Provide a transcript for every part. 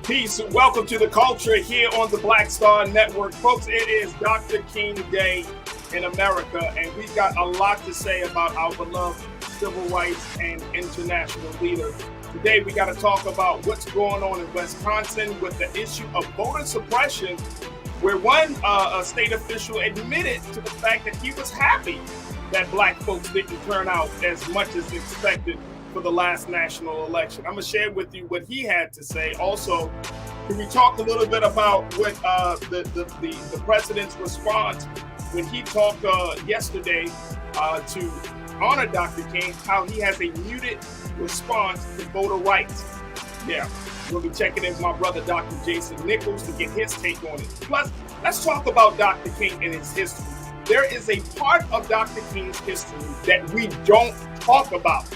Peace and welcome to the culture here on the Black Star Network. Folks, it is Dr. King Day in America, and we've got a lot to say about our beloved civil rights and international leader. Today, we got to talk about what's going on in Wisconsin with the issue of voter suppression, where one state official admitted to the fact that he was happy that black folks didn't turn out as much as expected for the last national election. I'm going to share with you what he had to say. Also, can we talk a little bit about what the president's response when he talked yesterday to honor Dr. King, how he has a muted response to voter rights. Yeah, we'll be checking in with my brother, Dr. Jason Nichols, to get his take on it. Plus, let's talk about Dr. King and his history. There is a part of Dr. King's history that we don't talk about.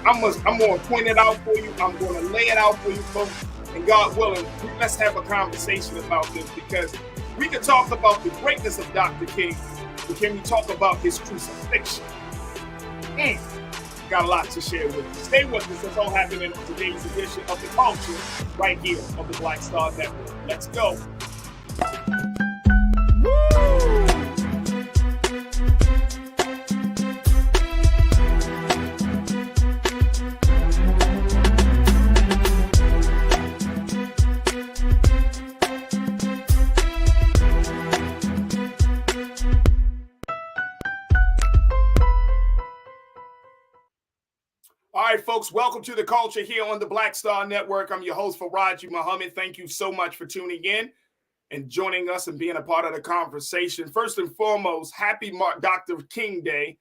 I'm going to point it out for you. I'm going to lay it out for you, folks. And God willing, let's have a conversation about this, because we can talk about the greatness of Dr. King, but can we talk about his crucifixion? Got a lot to share with you. Stay with us. It's all happening on today's edition of The Culture right here on the Black Star Network. Let's go. All right, folks, welcome to the culture here on the Black Star Network. I'm your host, Farajii. Thank you so much for tuning in and joining us and being a part of the conversation. First and foremost, happy Dr. King Day.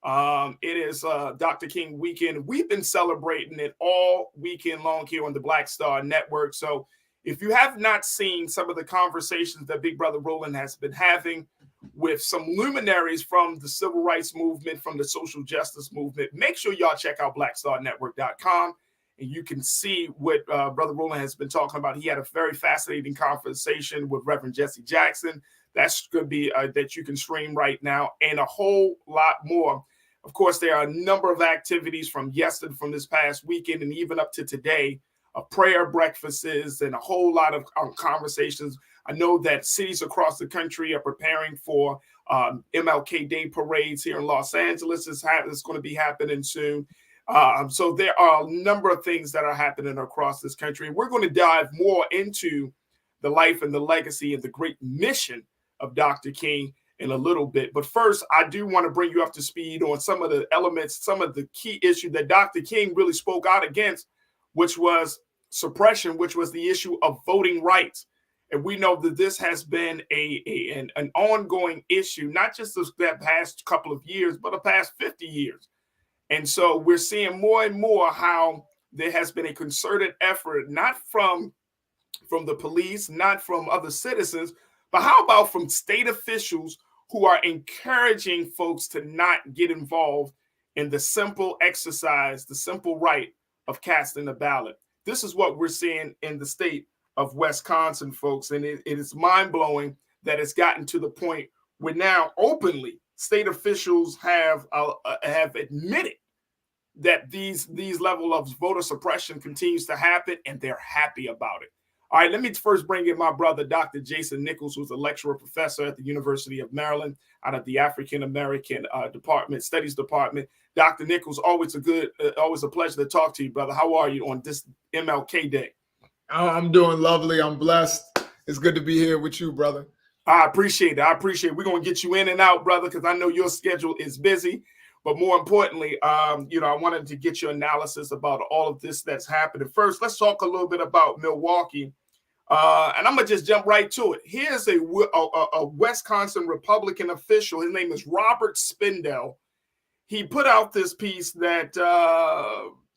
It is Dr. King weekend. We've been celebrating it all weekend long here on the Black Star Network. So if you have not seen some of the conversations that Big Brother Roland has been having with some luminaries from the civil rights movement, from the social justice movement, make sure y'all check out blackstarnetwork.com, and you can see what Brother Roland has been talking about. He had a very fascinating conversation with Reverend Jesse Jackson. That's going to be that you can stream right now, and a whole lot more. Of course, there are a number of activities from this past weekend and even up to today, prayer breakfasts and a whole lot of conversations. I know that cities across the country are preparing for MLK Day parades here in Los Angeles. It's going to be happening soon. So there are a number of things that are happening across this country. And we're going to dive more into the life and the legacy and the great mission of Dr. King in a little bit. But first, I do want to bring you up to speed on some of the elements, some of the key issues that Dr. King really spoke out against, which was suppression, which was the issue of voting rights. And we know that this has been an ongoing issue, not just that past couple of years, but the past 50 years. And so we're seeing more and more how there has been a concerted effort, not from the police, not from other citizens, but how about from state officials who are encouraging folks to not get involved in the simple exercise, the simple right of casting a ballot. This is what we're seeing in the state of Wisconsin, folks. And it is mind-blowing that it's gotten to the point where now openly state officials have admitted that these level of voter suppression continues to happen, and they're happy about it. All right, let me first bring in my brother, Dr. Jason Nichols, who's a lecturer professor at the University of Maryland out of the African American Studies Department. Dr. Nichols, always a pleasure to talk to you, brother. How are you on this MLK Day? I'm doing lovely. I'm blessed. It's good to be here with you, brother. I appreciate it. We're going to get you in and out, brother, because I know your schedule is busy. But more importantly, I wanted to get your analysis about all of this that's happening. First, let's talk a little bit about Milwaukee. And I'm going to just jump right to it. Here's a Wisconsin Republican official. His name is Robert Spindell. He put out this piece that,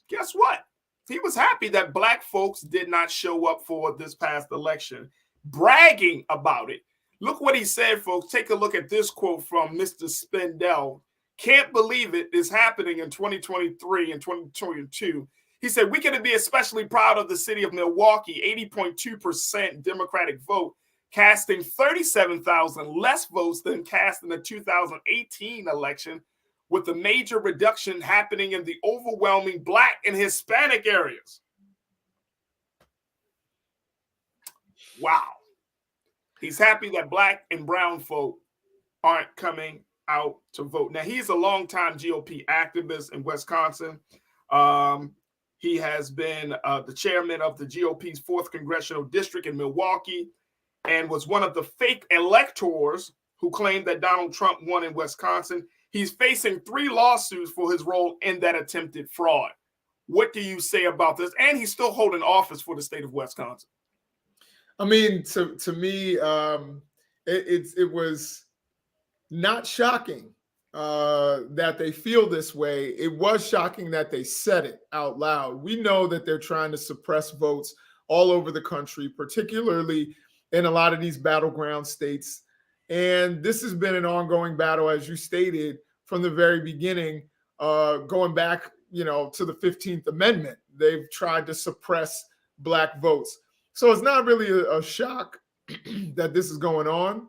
guess what? He was happy that black folks did not show up for this past election, bragging about it. Look what he said, folks. Take a look at this quote from Mr. Spindell. Can't believe it is happening in 2023 and 2022. He said, we can be especially proud of the city of Milwaukee, 80.2% Democratic vote, casting 37,000 less votes than cast in the 2018 election, with a major reduction happening in the overwhelming Black and Hispanic areas. Wow. He's happy that black and brown folk aren't coming out to vote. Now, he's a longtime GOP activist in Wisconsin. He has been the chairman of the GOP's 4th Congressional District in Milwaukee and was one of the fake electors who claimed that Donald Trump won in Wisconsin. He's facing 3 lawsuits for his role in that attempted fraud. What do you say about this? And he's still holding office for the state of Wisconsin. I mean, to me, it was not shocking that they feel this way. It was shocking that they said it out loud. We know that they're trying to suppress votes all over the country, particularly in a lot of these battleground states. And this has been an ongoing battle, as you stated, from the very beginning, going back, to the 15th Amendment. They've tried to suppress black votes. So it's not really a shock that this is going on.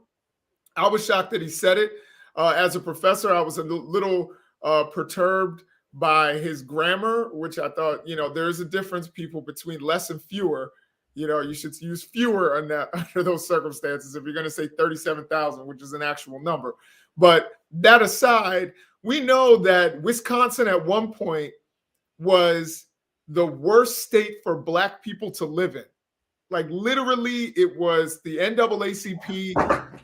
I was shocked that he said it. As a professor, I was a little perturbed by his grammar, which I thought, there's a difference, people, between less and fewer. You should use fewer under those circumstances if you're going to say 37,000, which is an actual number. But that aside, we know that Wisconsin at one point was the worst state for black people to live in. Like literally, it was the NAACP,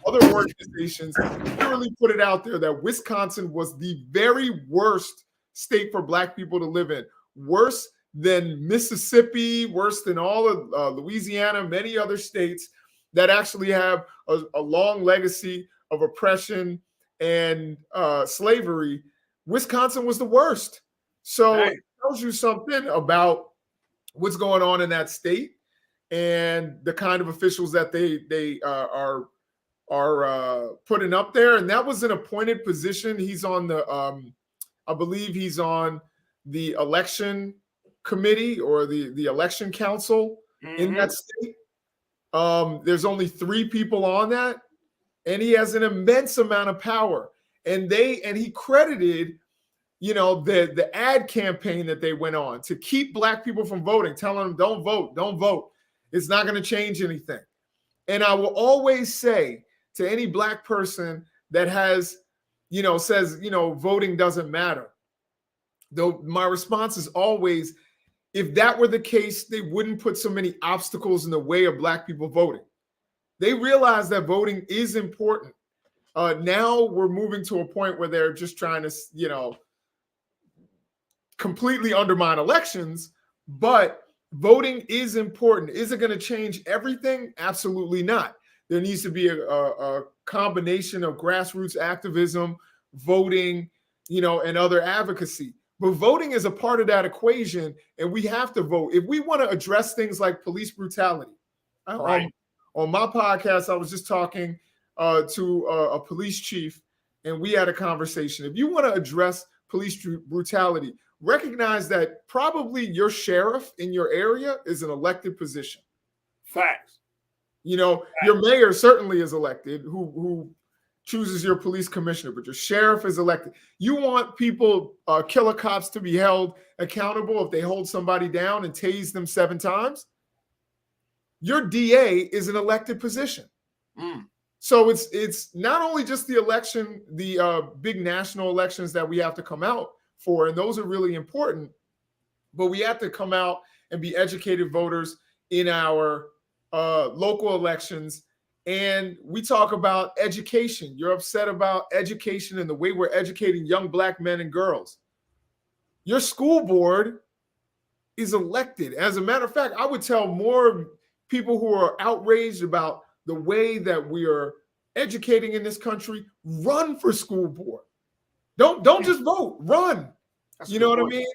other organizations literally put it out there that Wisconsin was the very worst state for black people to live in. Worse than Mississippi, worse than all of Louisiana, many other states that actually have a long legacy of oppression and slavery. Wisconsin was the worst. So it tells you something about what's going on in that state and the kind of officials that they are putting up there. And that was an appointed position. He's on the, I believe he's on the election committee or the election council in that state. There's only 3 people on that, and he has an immense amount of power. And he credited, the ad campaign that they went on to keep black people from voting, telling them, don't vote. It's not going to change anything. And I will always say to any black person that has, says, voting doesn't matter. Though my response is always, if that were the case, they wouldn't put so many obstacles in the way of black people voting. They realize that voting is important. Now we're moving to a point where they're just trying to, completely undermine elections, but voting is important. Is it going to change everything? Absolutely not. There needs to be a combination of grassroots activism, voting, and other advocacy. But voting is a part of that equation, and we have to vote. If we want to address things like police brutality, on my podcast, I was just talking to a police chief, and we had a conversation. If you want to address police brutality, recognize that probably your sheriff in your area is an elected position. Facts. Your mayor certainly is elected, who chooses your police commissioner, but your sheriff is elected. You want people, killer cops, to be held accountable if they hold somebody down and tase them 7 times? Your DA is an elected position. So it's not only just the election, the big national elections that we have to come out for, and those are really important, but we have to come out and be educated voters in our local elections. And we talk about education. You're upset about education and the way we're educating young black men and girls. Your school board is elected. As a matter of fact, I would tell more people who are outraged about the way that we are educating in this country, run for school board. Don't just vote, run. You know what I mean?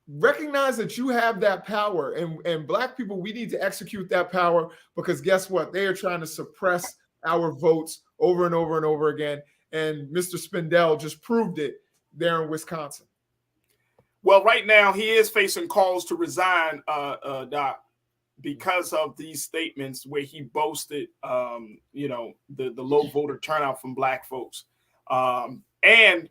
Recognize that you have that power, and black people, we need to execute that power, because guess what? They are trying to suppress our votes over and over and over again. And Mr. Spindell just proved it there in Wisconsin. Well, right now he is facing calls to resign, Doc, because of these statements where he boasted, the low voter turnout from black folks. And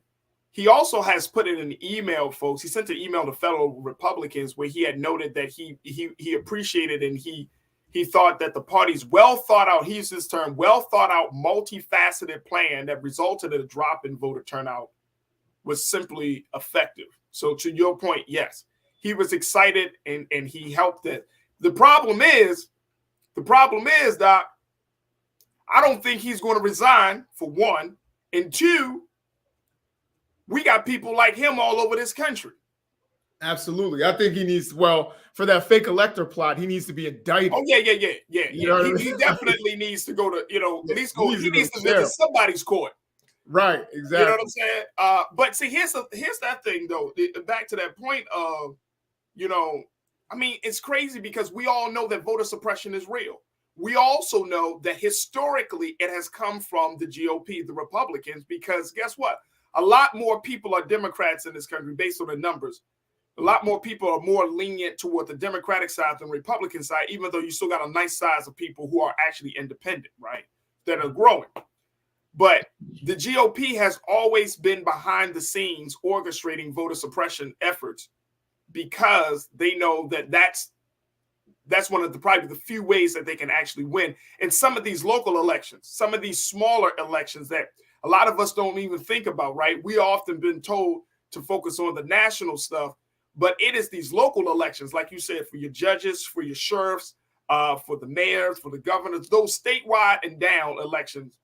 he also has put in an email, folks. He sent an email to fellow Republicans where he had noted that he appreciated and he He thought that the party's well thought out, he used this term, well thought out, multifaceted plan that resulted in a drop in voter turnout was simply effective. So to your point, yes, he was excited and he helped it. The problem is, Doc, I don't think he's going to resign, for one. And two, we got people like him all over this country. Absolutely. I think he needs, well, for that fake elector plot, he needs to be indicted. Oh, yeah. He definitely needs to go to, at least go, he needs to visit somebody's court. Right, exactly. You know what I'm saying? But see, here's that thing, though. Back to that point of, I mean, it's crazy because we all know that voter suppression is real. We also know that historically it has come from the GOP, the Republicans, because guess what? A lot more people are Democrats in this country based on the numbers. A lot more people are more lenient toward the Democratic side than the Republican side, even though you still got a nice size of people who are actually independent, right? That are growing. But the GOP has always been behind the scenes orchestrating voter suppression efforts because they know that that's one of the probably the few ways that they can actually win. And some of these local elections, some of these smaller elections that a lot of us don't even think about, right? We often been told to focus on the national stuff, but it is these local elections, like you said, for your judges, for your sheriffs, for the mayors, for the governors, those statewide and down elections.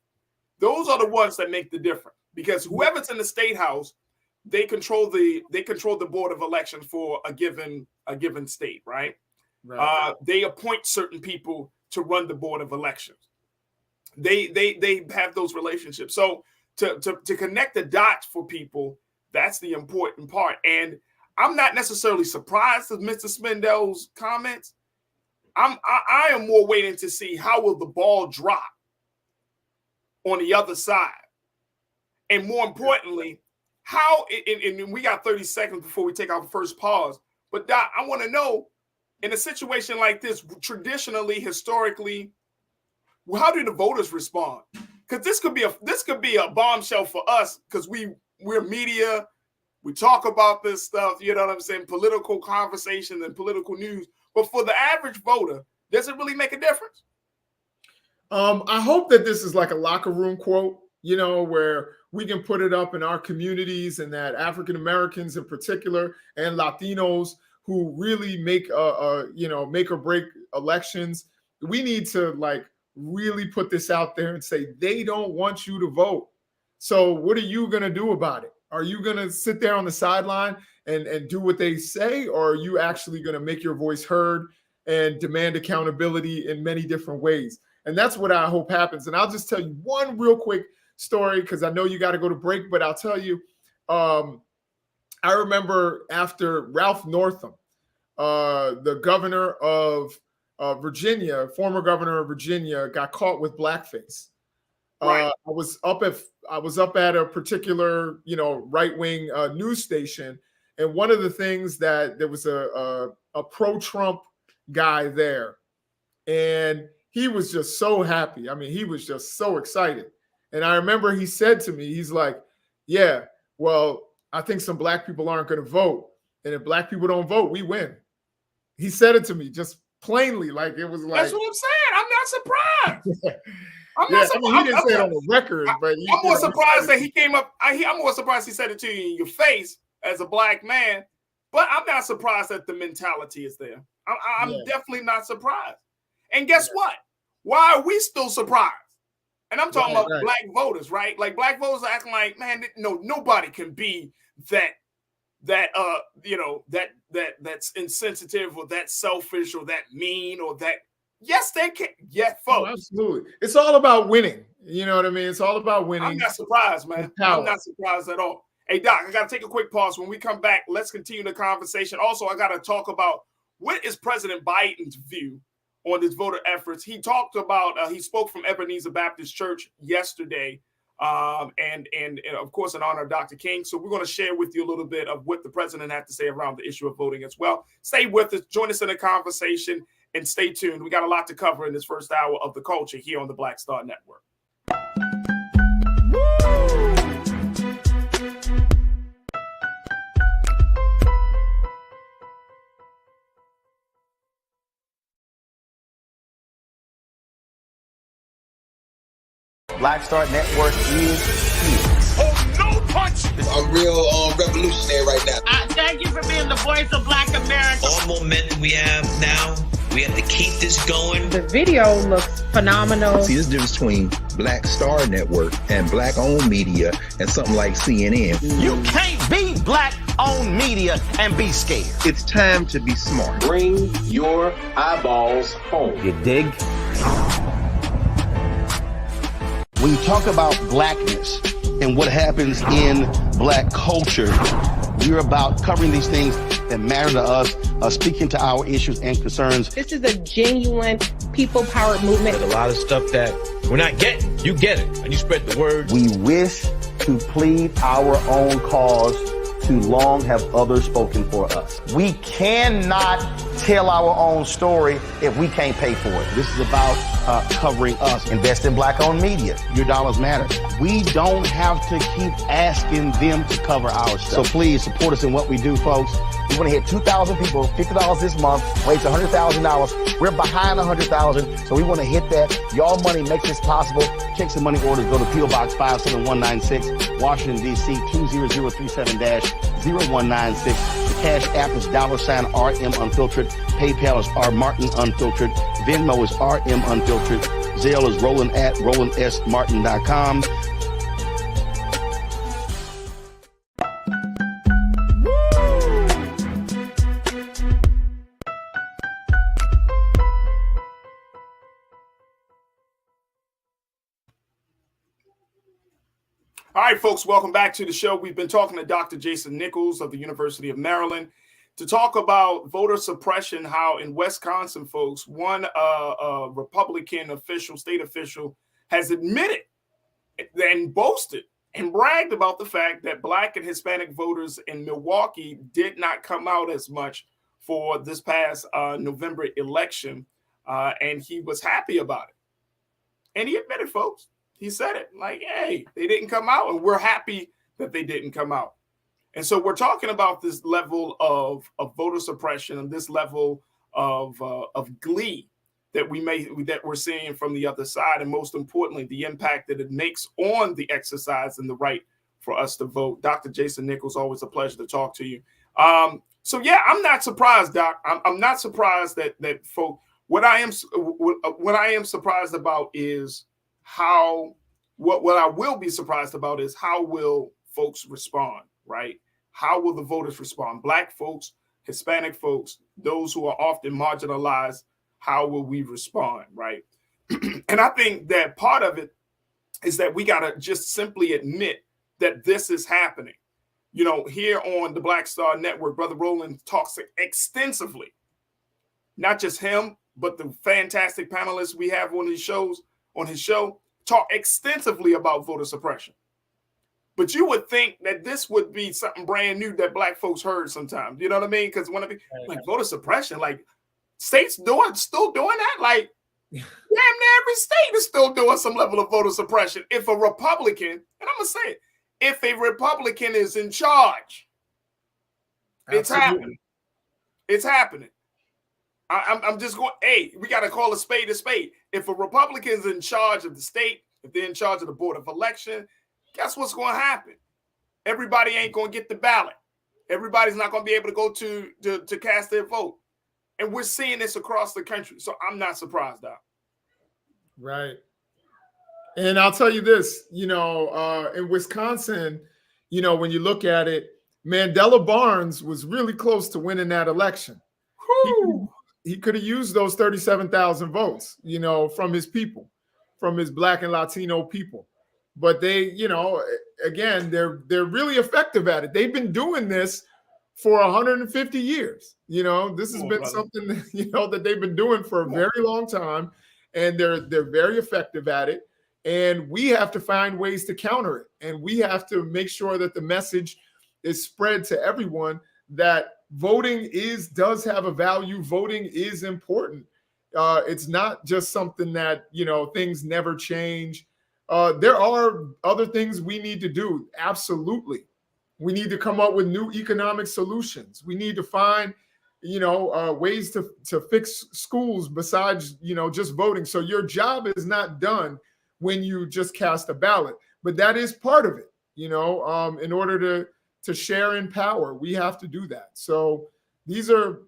Those are the ones that make the difference, because whoever's in the state house, they control the board of elections for a given state, right? Right. They appoint certain people to run the board of elections. They have those relationships. So to connect the dots for people, that's the important part. And I'm not necessarily surprised with Mr. Spindell's comments. I am more waiting to see how will the ball drop on the other side, and more importantly, how. And we got 30 seconds before we take our first pause. But Doc, I want to know, in a situation like this, traditionally, historically, how do the voters respond? Because this could be a bombshell for us, because we're media, we talk about this stuff, you know what I'm saying, political conversation and political news. But for the average voter, does it really make a difference? I hope that this is like a locker room quote, where we can put it up in our communities, and that African Americans in particular and Latinos who really make or break elections, we need to really put this out there and say they don't want you to vote. So what are you going to do about it? Are you going to sit there on the sideline and do what they say, or are you actually going to make your voice heard and demand accountability in many different ways? And that's what I hope happens. And I'll just tell you one real quick story, because I know you got to go to break, but I'll tell you, I remember after Ralph Northam, the governor of Virginia, former governor of Virginia, got caught with blackface. Right. I was up at a particular, right-wing news station, and one of the things that there was a pro-Trump guy there, and he was just so happy. I mean, he was just so excited. And I remember he said to me, he's like, "Yeah, well, I think some black people aren't going to vote, and if black people don't vote, we win." He said it to me just plainly, like it was like. That's what I'm saying. I'm not surprised. I'm not surprised. He didn't say it on the record, but I'm more surprised that he came up. I'm more surprised he said it to you in your face as a black man. But I'm not surprised that the mentality is there. I'm definitely not surprised. And guess what? Why are we still surprised? And I'm talking about black voters, right? Like black voters are acting like, man, no, nobody can be that's insensitive or that selfish or that mean or that. Yes, they can. Yeah, folks. Oh, absolutely. It's all about winning. You know what I mean? It's all about winning. I'm not surprised, man. I'm not surprised at all. Hey, Doc, I got to take a quick pause. When we come back, let's continue the conversation. Also, I got to talk about what is President Biden's view on this voter efforts. He talked about, he spoke from Ebenezer Baptist Church yesterday, and of course, in honor of Dr. King. So we're going to share with you a little bit of what the president had to say around the issue of voting as well. Stay with us. Join us in the conversation. And stay tuned. We got a lot to cover in this first hour of The Culture here on the Black Star Network. Black Star Network is here. Oh, no punch! I'm real revolutionary right now. Thank you for being the voice of Black America. All momentum we have now, we have to keep this going. The video looks phenomenal. See, there's a difference between Black Star Network and Black-owned media and something like CNN. You can't be Black-owned media and be scared. It's time to be smart. Bring your eyeballs home. You dig? When you talk about blackness and what happens in Black culture, we're about covering these things that matter to us, speaking to our issues and concerns. This is a genuine people-powered movement. There's a lot of stuff that we're not getting. You get it, and you spread the word. We wish to plead our own cause. Too long have others spoken for us. We cannot tell our own story if we can't pay for it. This is about covering us. Invest in Black-owned media. Your dollars matter. We don't have to keep asking them to cover our stuff. So please support us in what we do, folks. We want to hit 2,000 people, $50 this month, raise $100,000. We're behind 100,000, so we want to hit that. Y'all money makes this possible. Checks and money orders go to P.O. Box 57196, Washington, D.C. 20037-0196. The Cash App is $RM Unfiltered. PayPal is R Martin Unfiltered. Venmo is RM Unfiltered. Zelle is Roland at RolandSMartin.com. All right, folks, welcome back to the show. We've been talking to Dr. Jason Nichols of the University of Maryland to talk about voter suppression, how in Wisconsin, folks, one Republican official, state official, has admitted and boasted and bragged about the fact that Black and Hispanic voters in Milwaukee did not come out as much for this past November election, and he was happy about it. And he admitted, folks, he said it like, hey, they didn't come out, and we're happy that they didn't come out. And so we're talking about this level of voter suppression and this level of glee that we're seeing from the other side, and most importantly, the impact that it makes on the exercise and the right for us to vote. Dr. Jason Nichols, always a pleasure to talk to you. So yeah, I'm not surprised, Doc. I'm not surprised that folk. What I am surprised about is what I will be surprised about is how will folks respond, right? How will the voters respond? Black folks, Hispanic folks, those who are often marginalized, how will we respond, right? And I think that part of it is that we got to just simply admit that this is happening. You know, here on the Black Star Network, Brother Roland talks extensively, not just him, but the fantastic panelists we have on his show, talk extensively about voter suppression. But you would think that this would be something brand new that Black folks heard sometimes. You know what I mean? Because when I be like voter suppression, like states still doing that, like damn near every state is still doing some level of voter suppression. If a Republican, and I'm gonna say it, if a Republican is in charge, it's happening. It's happening. I'm just going, hey, we got to call a spade a spade. If a Republican's in charge of the state, if they're in charge of the Board of Election, guess what's going to happen? Everybody ain't going to get the ballot. Everybody's not going to be able to go to cast their vote. And we're seeing this across the country. So I'm not surprised, Doc. Right. And I'll tell you this, in Wisconsin, when you look at it, Mandela Barnes was really close to winning that election. He could have used those 37,000 votes, from his people, from his Black and Latino people. But they, again, they're really effective at it. They've been doing this for 150 years. This has been something, that they've been doing for a very long time, and they're very effective at it. And we have to find ways to counter it. And we have to make sure that the message is spread to everyone that voting does have a value. Voting is important. It's not just something that, things never change. There are other things we need to do. Absolutely. We need to come up with new economic solutions. We need to find, ways to fix schools besides, just voting. So your job is not done when you just cast a ballot. But that is part of it, in order to share in power, we have to do that. So these are,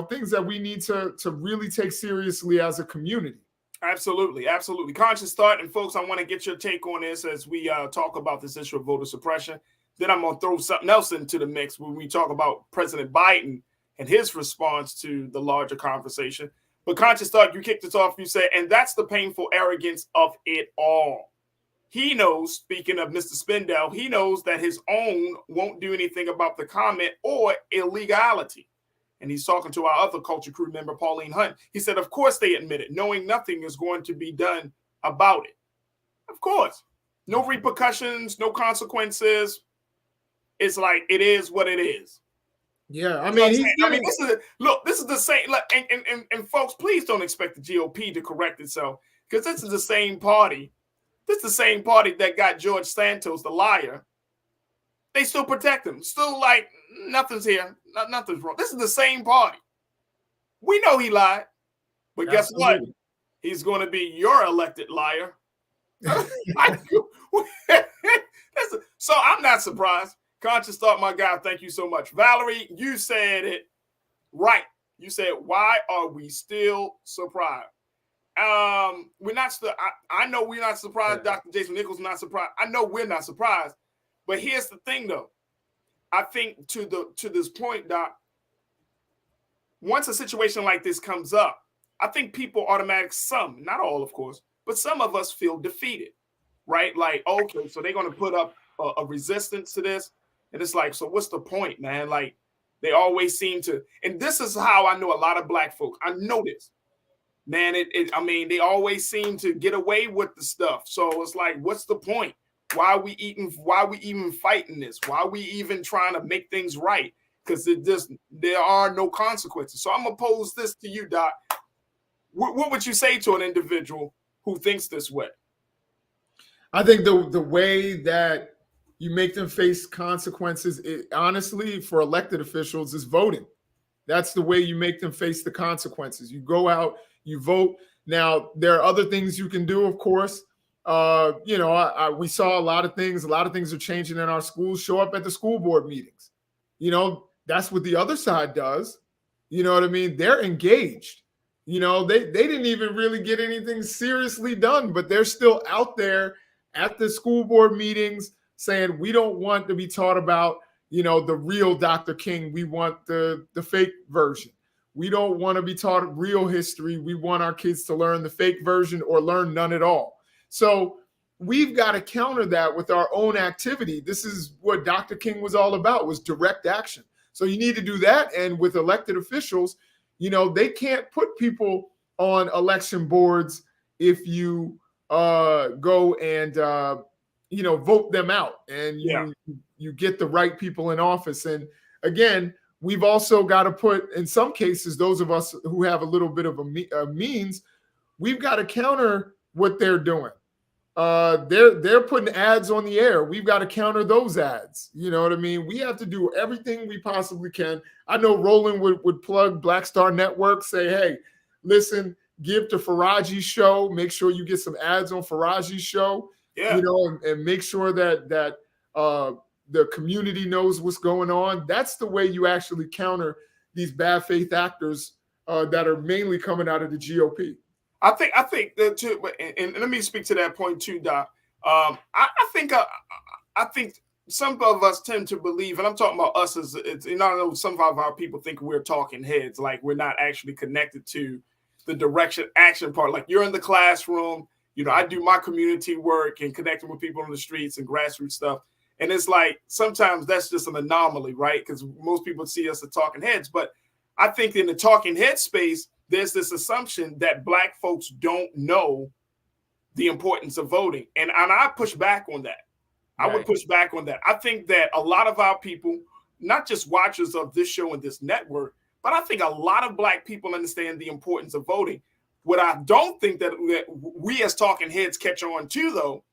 things that we need to really take seriously as a community. Absolutely. Absolutely. Conscious thought. And folks, I want to get your take on this as we talk about this issue of voter suppression. Then I'm going to throw something else into the mix when we talk about President Biden and his response to the larger conversation. But conscious thought, you kicked us off. You said, and that's the painful arrogance of it all. He knows, speaking of Mr. Spindell, he knows that his own won't do anything about the comment or illegality. And he's talking to our other culture crew member, Pauline Hunt. He said, of course they admit it, knowing nothing is going to be done about it. Of course. No repercussions, no consequences. It's like, it is what it is. Yeah, I This is the same. And folks, please don't expect the GOP to correct itself, because this is the same party. This is the same party that got George Santos, the liar. They still protect him. Still like, nothing's here. Nothing's wrong. This is the same party. We know he lied. But guess what? He's going to be your elected liar. So I'm not surprised. Conscious thought, my guy, thank you so much. Valerie, you said it right. You said, why are we still surprised? We're not still. I know we're not surprised. Dr. Jason Nichols is not surprised. I know we're not surprised. But here's the thing, though. I think to this point, Doc, once a situation like this comes up, I think people some, not all, of course, but some of us feel defeated, right? Like, okay, so they're going to put up a resistance to this. And it's like, so what's the point, man? Like, they always seem to, and this is how I know a lot of black folks. I know this, man. They always seem to get away with the stuff. So it's like, what's the point? Why are we even fighting this? Why are we even trying to make things right? Because there are no consequences. So I'm gonna pose this to you, Doc. What would you say to an individual who thinks this way? I think the way that you make them face consequences, honestly, for elected officials, is voting. That's the way you make them face the consequences. You go out, you vote. Now, there are other things you can do, of course. We saw a lot of things. A lot of things are changing in our schools. Show up at the school board meetings. That's what the other side does. You know what I mean? They're engaged. They didn't even really get anything seriously done, but they're still out there at the school board meetings saying, we don't want to be taught about, the real Dr. King. We want the fake version. We don't want to be taught real history. We want our kids to learn the fake version or learn none at all. So we've got to counter that with our own activity. This is what Dr. King was all about, was direct action. So you need to do that. And with elected officials, they can't put people on election boards if you go and, vote them out and you get the right people in office. And again, we've also got to put, in some cases, those of us who have a little bit of a means, we've got to counter what they're doing. They're putting ads on the air. We've got to counter those ads. You know what I mean? We have to do everything we possibly can. I know Roland would plug Black Star Network, say, hey, listen, give to Farajii's show. Make sure you get some ads on Farajii's show. Yeah. And make sure that the community knows what's going on. That's the way you actually counter these bad faith actors that are mainly coming out of the GOP. I think that too, and let me speak to that point too, Doc. I think some of us tend to believe, and I'm talking about us as I know some of our people think we're talking heads, like we're not actually connected to the direction action part. Like you're in the classroom, I do my community work and connecting with people on the streets and grassroots stuff. And it's like, sometimes that's just an anomaly, right? Because most people see us as talking heads. But I think in the talking head space, there's this assumption that Black folks don't know the importance of voting. And I push back on that. Right. I would push back on that. I think that a lot of our people, not just watchers of this show and this network, but I think a lot of Black people understand the importance of voting. What I don't think that we as talking heads catch on to, though,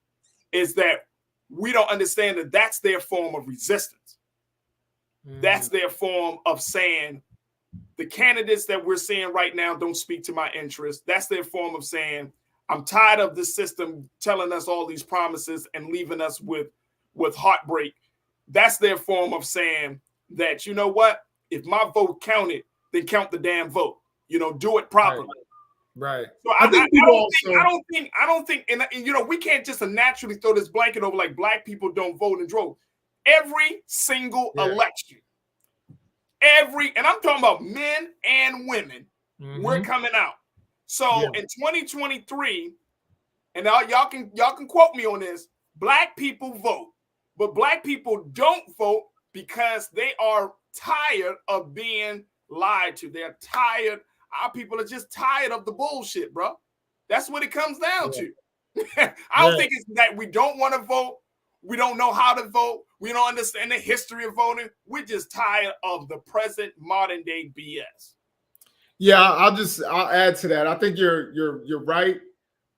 is that we don't understand that that's their form of resistance. That's their form of saying, the candidates that we're seeing right now don't speak to my interests. That's their form of saying, I'm tired of this system telling us all these promises and leaving us with heartbreak. That's their form of saying that, you know what? If my vote counted, then count the damn vote. You know, do it properly. Right. So I don't think, and you know, we can't just naturally throw this blanket over like black people don't vote in droves. Every single election, and I'm talking about men and women, we're coming out. So in 2023, and now y'all can quote me on this, black people vote, but black people don't vote because they are tired of being lied to. They're tired. Our people are just tired of the bullshit, bro. That's what it comes down to. I don't think it's that we don't want to vote. We don't know how to vote. We don't understand the history of voting. We're just tired of the present modern day BS. Yeah, I'll add to that. I think you're right.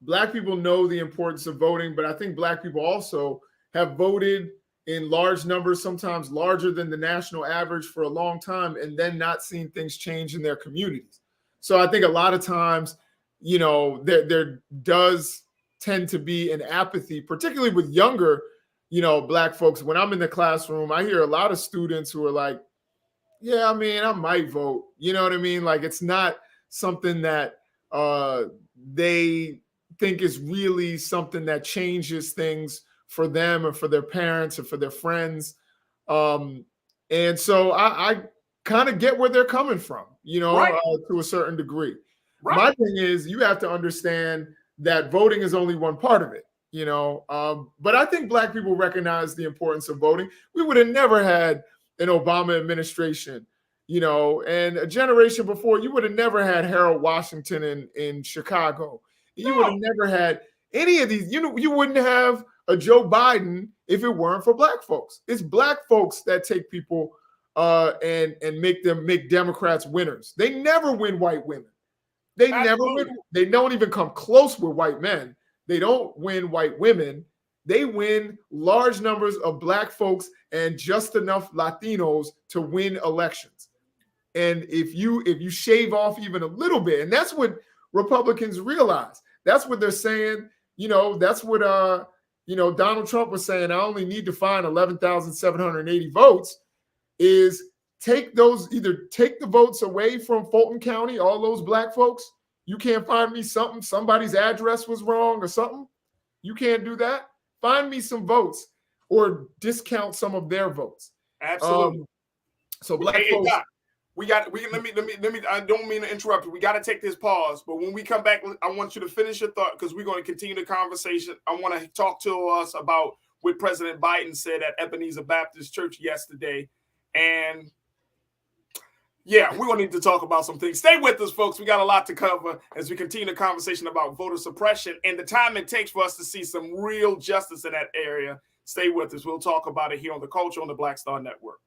Black people know the importance of voting, but I think black people also have voted in large numbers, sometimes larger than the national average for a long time, and then not seen things change in their communities. So I think a lot of times, you know, there does tend to be an apathy, particularly with younger, you know, black folks. When I'm in the classroom, I hear a lot of students who are like, yeah, I mean, I might vote. You know what I mean? Like, it's not something that they think is really something that changes things for them or for their parents or for their friends. And so I kind of get where they're coming from, you know, to a certain degree. Right. My thing is, you have to understand that voting is only one part of it, you know. But I think black people recognize the importance of voting. We would have never had an Obama administration, you know, and a generation before, you would have never had Harold Washington in Chicago. You would have never had any of these. You know, you wouldn't have a Joe Biden if it weren't for black folks. It's black folks that take people and make Democrats winners. They never win white women. They never win. They don't even come close with white men. They don't win white women. They win large numbers of black folks and just enough Latinos to win elections. And if you shave off even a little bit, and that's what Republicans realize. That's what they're saying. You know, that's what you know, Donald Trump was saying. I only need to find 11,780 votes. Is take the votes away from Fulton County, all those black folks. You can't find me something. Somebody's address was wrong or something. You can't do that. Find me some votes or discount some of their votes. Absolutely. So black folks. Let me, I don't mean to interrupt you. We got to take this pause, but when we come back, I want you to finish your thought because we're going to continue the conversation. I want to talk to us about what President Biden said at Ebenezer Baptist Church yesterday. And yeah, we're going to need to talk about some things. Stay with us, folks. We got a lot to cover as we continue the conversation about voter suppression and the time it takes for us to see some real justice in that area. Stay with us. We'll talk about it here on The Culture on the Black Star Network.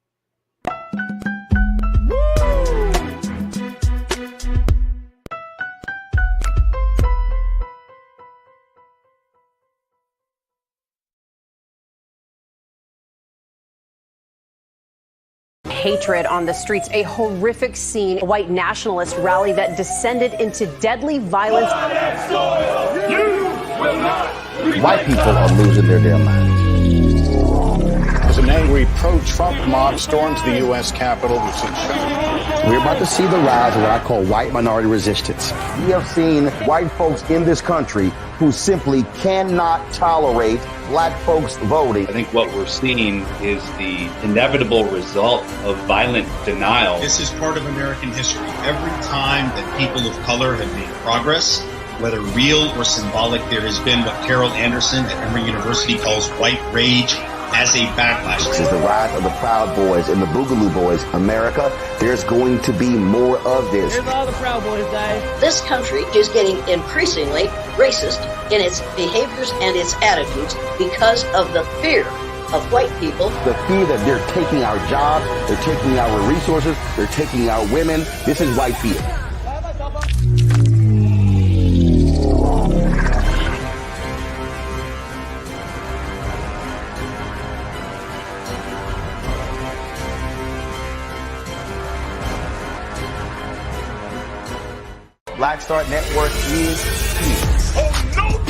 Hatred on the streets, a horrific scene, a white nationalist rally that descended into deadly violence. White people are losing their damn minds. As an angry pro-Trump mob storms the U.S. Capitol, we're about to see the rise of what I call white minority resistance. We have seen white folks in this country who simply cannot tolerate black folks voting. I think what we're seeing is the inevitable result of violent denial. This is part of American history. Every time that people of color have made progress, whether real or symbolic, there has been what Carol Anderson at Emory University calls white rage as a backlash. This is the rise of the Proud Boys and the Boogaloo Boys. America, there's going to be more of this. Here's all the Proud Boys, guys. This country is getting increasingly racist in its behaviors and its attitudes because of the fear of white people. The fear that they're taking our jobs, they're taking our resources, they're taking our women. This is white fear. Black Star Network is here. Oh,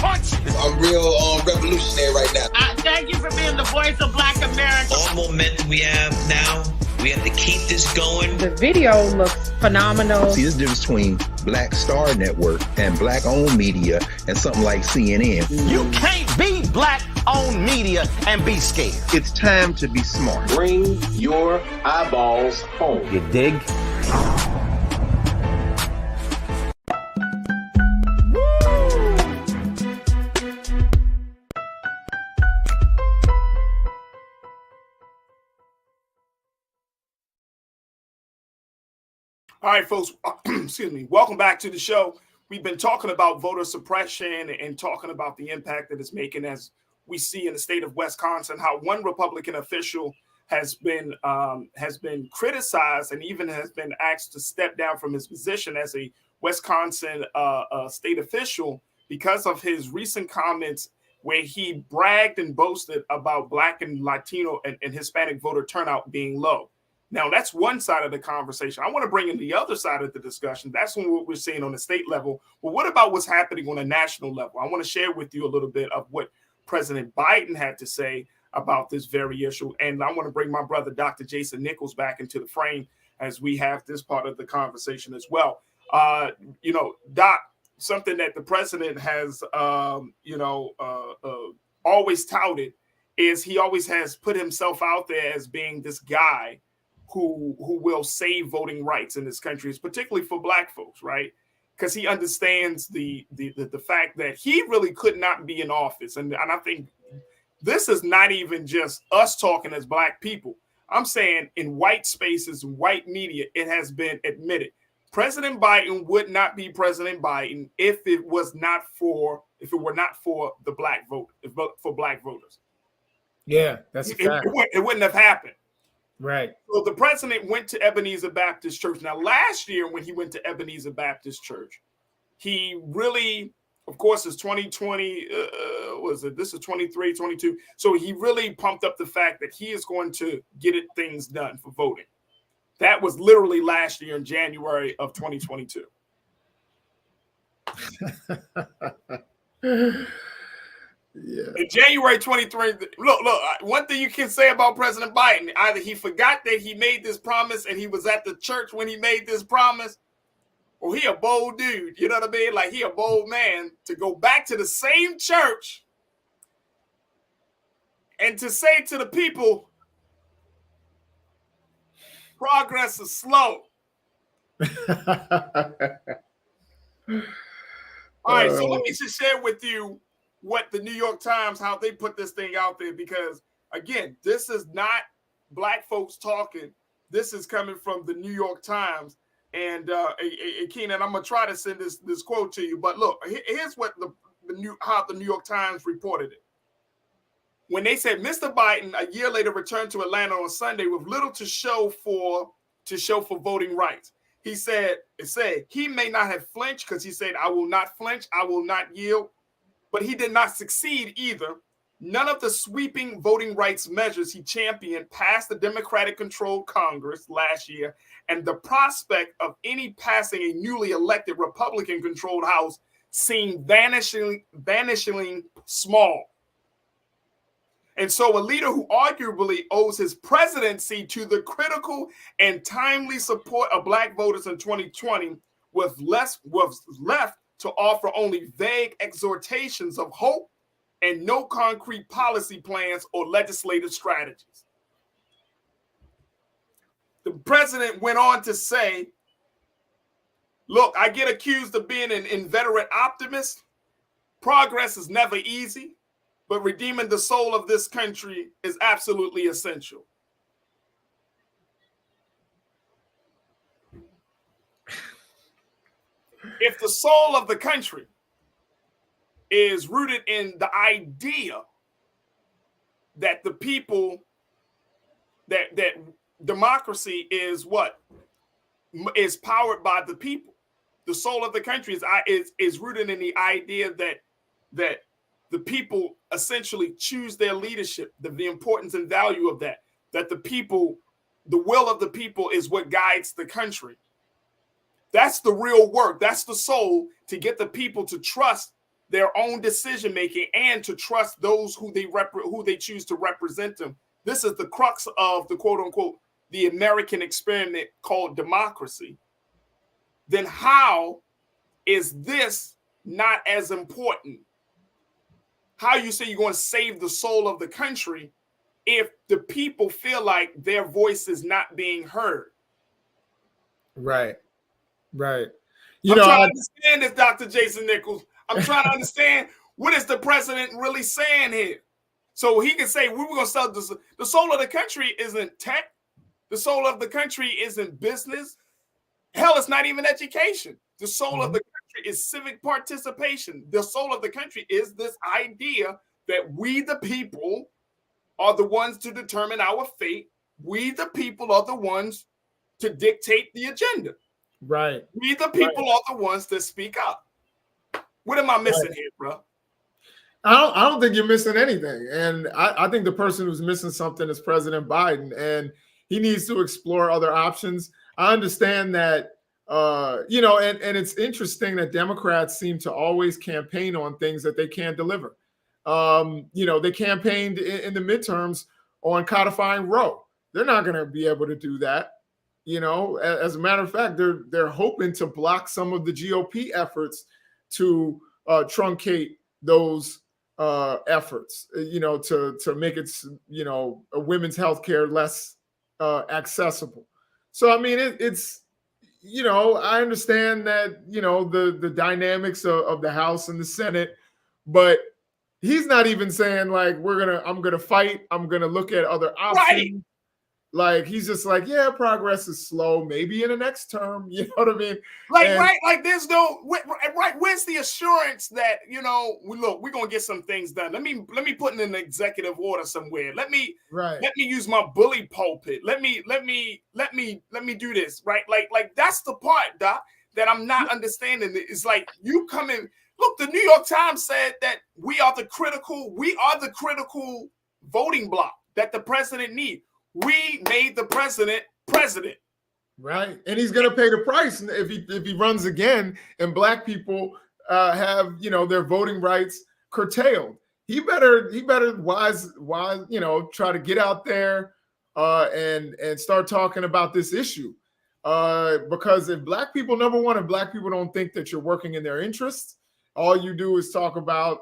punch. I'm real revolutionary right now. Thank you for being the voice of Black America. All momentum we have now, we have to keep this going. The video looks phenomenal. See, there's a difference between Black Star Network and Black-owned media and something like CNN. You can't be Black-owned media and be scared. It's time to be smart. Bring your eyeballs home. You dig? All right, folks, excuse me. Welcome back to the show. We've been talking about voter suppression and talking about the impact that it's making, as we see in the state of Wisconsin, how one Republican official has been criticized and even has been asked to step down from his position as a Wisconsin state official because of his recent comments where he bragged and boasted about Black and Latino and Hispanic voter turnout being low. Now, that's one side of the conversation. I want to bring in the other side of the discussion. That's what we're seeing on the state level. But what about what's happening on a national level? I want to share with you a little bit of what President Biden had to say about this very issue. And I want to bring my brother, Dr. Jason Nichols, back into the frame as we have this part of the conversation as well. Doc, something that the president has, always touted is he always has put himself out there as being this guy who will save voting rights in this country, is particularly for Black folks, right? Because he understands the fact that he really could not be in office. And I think this is not even just us talking as Black people. I'm saying in white spaces, white media, it has been admitted. President Biden would not be President Biden if it were not for the Black vote, for Black voters. Yeah, that's a fact. It wouldn't have happened. Right. So the president went to Ebenezer Baptist Church. Now, last year when he went to Ebenezer Baptist Church, he really, of course, it's 2020, this is 23, 22. So he really pumped up the fact that he is going to get things done for voting. That was literally last year in January of 2022. Yeah. In January 23, look, one thing you can say about President Biden, either he forgot that he made this promise and he was at the church when he made this promise, or he a bold dude, you know what I mean? Like, he a bold man to go back to the same church and to say to the people, progress is slow. All right, so let me just share with you what the New York Times, how they put this thing out there, because again, this is not Black folks talking. This is coming from the New York Times. And Keenan, I'm gonna try to send this quote to you. But look, here's what how the New York Times reported it. When they said Mr. Biden a year later returned to Atlanta on Sunday with little to show for voting rights. It said he may not have flinched because he said, "I will not flinch, I will not yield." But he did not succeed either. None of the sweeping voting rights measures he championed passed the Democratic-controlled Congress last year, and the prospect of any passing a newly elected Republican-controlled House seemed vanishingly small. And so a leader who arguably owes his presidency to the critical and timely support of Black voters in 2020 was left to offer only vague exhortations of hope and no concrete policy plans or legislative strategies. The president went on to say, look, I get accused of being an inveterate optimist. Progress is never easy, but redeeming the soul of this country is absolutely essential. If the soul of the country is rooted in the idea that the people, that democracy is what? Is powered by the people. The soul of the country is rooted in the idea that the people essentially choose their leadership, the importance and value of that the people, the will of the people is what guides the country. That's the real work. That's the soul, to get the people to trust their own decision making and to trust those who they choose to represent them. This is the crux of the quote unquote the American experiment called democracy. Then how is this not as important? How you say you're going to save the soul of the country if the people feel like their voice is not being heard? Right. I'm trying to understand this, Dr. Jason Nichols. I'm trying to understand what is the president really saying here. So he can say, we were going to sell the soul of the country isn't tech. The soul of the country isn't business. Hell, it's not even education. The soul of the country is civic participation. The soul of the country is this idea that we, the people, are the ones to determine our fate. We, the people, are the ones to dictate the agenda. Right. We, the people, are the ones that speak up. What am I missing here, bro? I don't think you're missing anything. And I think the person who's missing something is President Biden, and he needs to explore other options. I understand that, and it's interesting that Democrats seem to always campaign on things that they can't deliver. They campaigned in the midterms on codifying Roe. They're not going to be able to do that. As a matter of fact, they're hoping to block some of the GOP efforts to truncate those efforts, to make it, women's health care less accessible. So, I mean, it's, I understand that, the dynamics of the House and the Senate, but he's not even saying like, I'm going to fight. I'm going to look at other options. Right. Like, he's just like, yeah, progress is slow. Maybe in the next term, you know what I mean? Like there's no, right. Where's the assurance that, we're going to get some things done. Let me put in an executive order somewhere. Let me use my bully pulpit. Let me do this. Right. Like that's the part, Doc, that I'm not understanding. It's like you come in. Look, the New York Times said that we are the critical voting bloc that the president needs. We made the president president. Right. And he's going to pay the price if he runs again and black people have, their voting rights curtailed. He better wise, try to get out there and start talking about this issue. Because if black people, number one, if black people don't think that you're working in their interests, all you do is talk about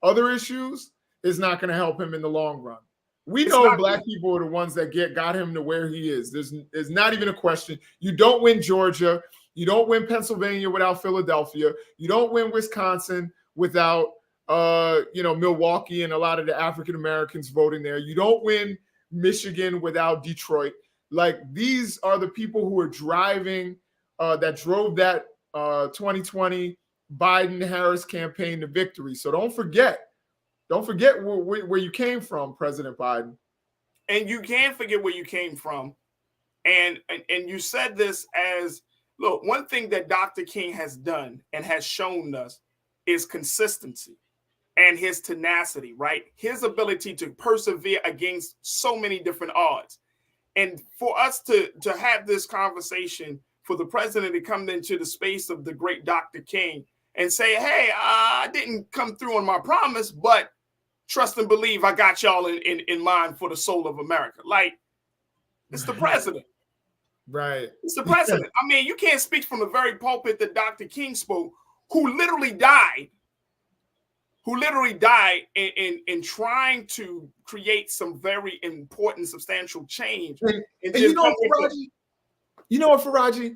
other issues, is not going to help him in the long run. We know black people are the ones that got him to where he is. There's not even a question. You don't win Georgia. You don't win Pennsylvania without Philadelphia. You don't win Wisconsin without, Milwaukee and a lot of the African Americans voting there. You don't win Michigan without Detroit. Like, these are the people who are driving, that drove that 2020 Biden-Harris campaign to victory. So don't forget where you came from, President Biden. And you can't forget where you came from. And you said this as, look, one thing that Dr. King has done and has shown us is consistency and his tenacity, right? His ability to persevere against so many different odds. And for us to have this conversation, for the president to come into the space of the great Dr. King and say, hey, I didn't come through on my promise, but trust and believe I got y'all in mind for the soul of America. Like, it's the president. Right. It's the president. I mean, you can't speak from the very pulpit that Dr. King spoke, who literally died in trying to create some very important, substantial change. And you know what, Farajii?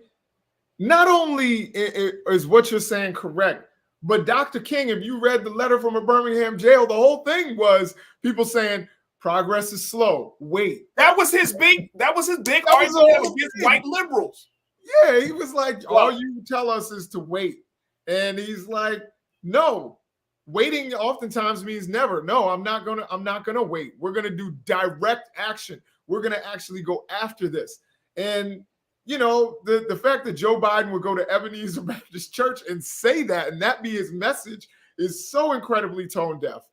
Not only is what you're saying correct, but Dr. King, if you read the letter from a Birmingham jail, the whole thing was people saying progress is slow. Wait. That was his big argument against white liberals. Yeah, he was like, all you tell us is to wait. And he's like, no. Waiting oftentimes means never. No, I'm not gonna wait. We're gonna do direct action. We're gonna actually go after this. And the fact that Joe Biden would go to Ebenezer Baptist Church and say that, and that be his message, is so incredibly tone deaf.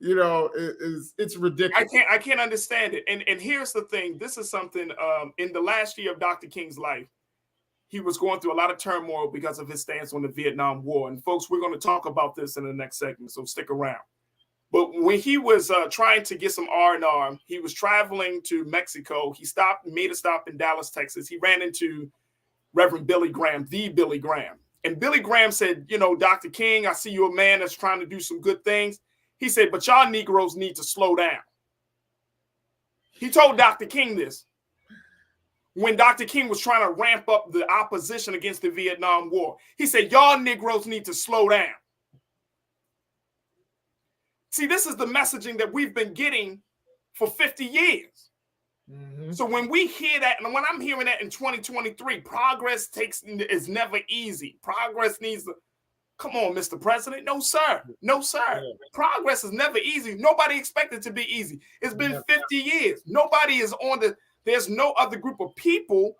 It's ridiculous. I can't understand it. And here's the thing. This is something in the last year of Dr. King's life, he was going through a lot of turmoil because of his stance on the Vietnam War. And folks, we're going to talk about this in the next segment, so stick around. But when he was trying to get some R&R, he was traveling to Mexico. He made a stop in Dallas, Texas. He ran into Reverend Billy Graham, the Billy Graham. And Billy Graham said, you know, Dr. King, I see you're a man that's trying to do some good things. He said, but y'all Negroes need to slow down. He told Dr. King this when Dr. King was trying to ramp up the opposition against the Vietnam War. He said, y'all Negroes need to slow down. See, this is the messaging that we've been getting for 50 years. Mm-hmm. So when we hear that, and when I'm hearing that in 2023, progress is never easy. Progress needs to, come on, Mr. President. No, sir. No, sir. Yeah. Progress is never easy. Nobody expected it to be easy. It's been 50 years. Nobody is there's no other group of people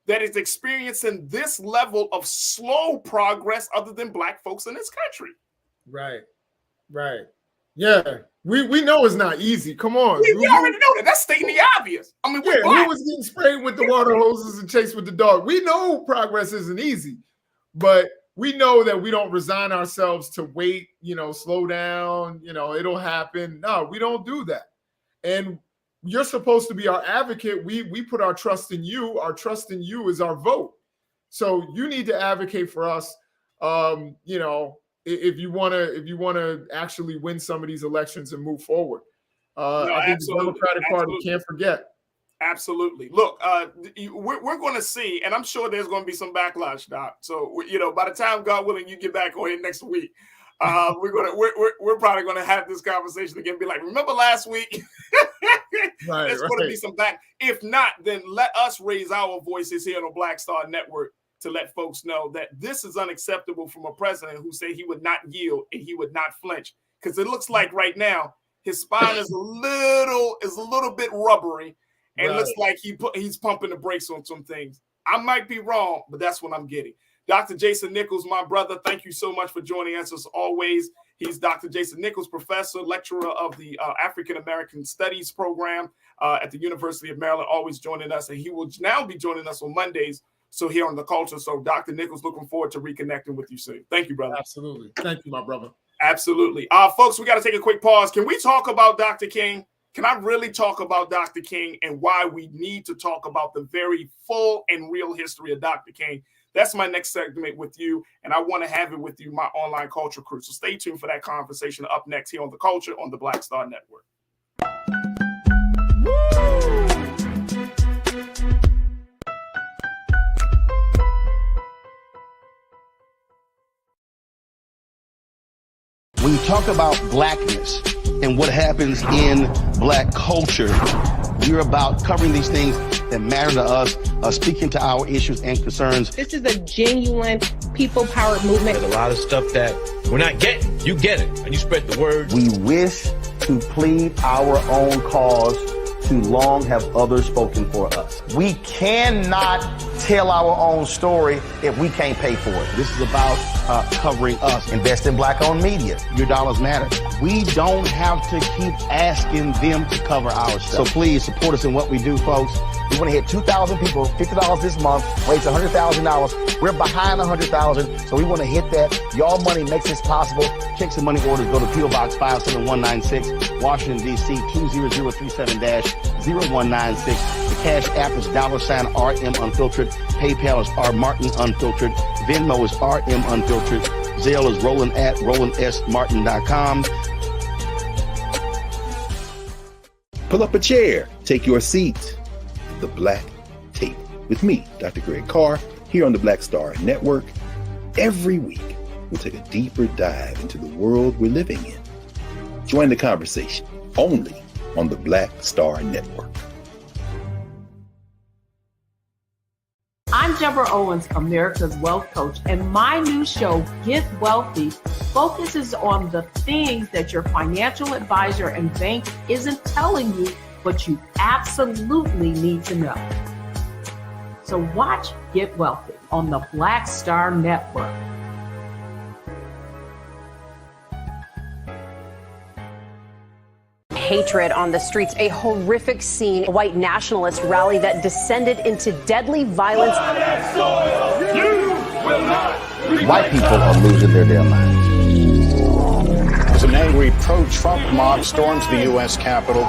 that is experiencing this level of slow progress other than Black folks in this country. Right. Yeah, we know it's not easy. Come on. We already know that. That's stating the obvious. I mean, who was getting sprayed with the water hoses and chased with the dog? We know progress isn't easy, but we know that we don't resign ourselves to wait, slow down, it'll happen. No, we don't do that. And you're supposed to be our advocate. We put our trust in you. Our trust in you is our vote. So you need to advocate for us, if you want to actually win some of these elections and move forward. I think the Democratic Party can't forget. Absolutely. Look, we're going to see, and I'm sure there's going to be some backlash, Doc. So, by the time, God willing, you get back on here next week, we're probably going to have this conversation again. Be like, remember last week? There's going to be some back. If not, then let us raise our voices here on the Black Star Network to let folks know that this is unacceptable from a president who said he would not yield and he would not flinch. Because it looks like right now his spine is a little bit rubbery, and looks like he's pumping the brakes on some things. I might be wrong, but that's what I'm getting. Dr. Jason Nichols, my brother, thank you so much for joining us as always. He's Dr. Jason Nichols, professor, lecturer of the African American Studies program at the University of Maryland, always joining us, and he will now be joining us on Mondays. So here on The Culture. So Dr. Nichols, looking forward to reconnecting with you soon. Thank you, brother. Absolutely. Thank you, my brother. Absolutely. Folks, we got to take a quick pause. Can we talk about Dr. King? Can I really talk about Dr. King and why we need to talk about the very full and real history of Dr. King? That's my next segment with you, and I want to have it with you, my online culture crew. So stay tuned for that conversation up next here on The Culture on the Black Star Network. When you talk about blackness and what happens in Black culture, we're about covering these things that matter to us, speaking to our issues and concerns. This is a genuine people-powered movement. There's a lot of stuff that we're not getting. You get it, and you spread the word. We wish to plead our own cause. Too long have others spoken for us. We cannot tell our own story if we can't pay for it. This is about covering us. Invest in Black-owned media. Your dollars matter. We don't have to keep asking them to cover our stuff. So please support us in what we do, folks. We want to hit 2,000 people, $50 this month, raise $100,000. We're behind 100,000, so we want to hit that. Y'all money makes this possible. Checks and money orders go to P.O. Box 57196, Washington, D.C. 20037-0196. The Cash App is $RM Unfiltered. PayPal is R Martin Unfiltered. Venmo is RM Unfiltered. Zelle is Roland at RolandSMartin.com. Pull up a chair. Take your seat. The Black Tape with me, Dr. Greg Carr, here on the Black Star Network. Every week, we'll take a deeper dive into the world we're living in. Join the conversation only on the Black Star Network. I'm Deborah Owens, America's Wealth Coach, and my new show, Get Wealthy, focuses on the things that your financial advisor and bank isn't telling you, but you absolutely need to know. So watch Get Wealthy on the Black Star Network. hatred on the streets, a horrific scene, a white nationalist rally that descended into deadly violence. White people are losing their damn minds. As an angry pro-Trump mob storms the U.S. Capitol,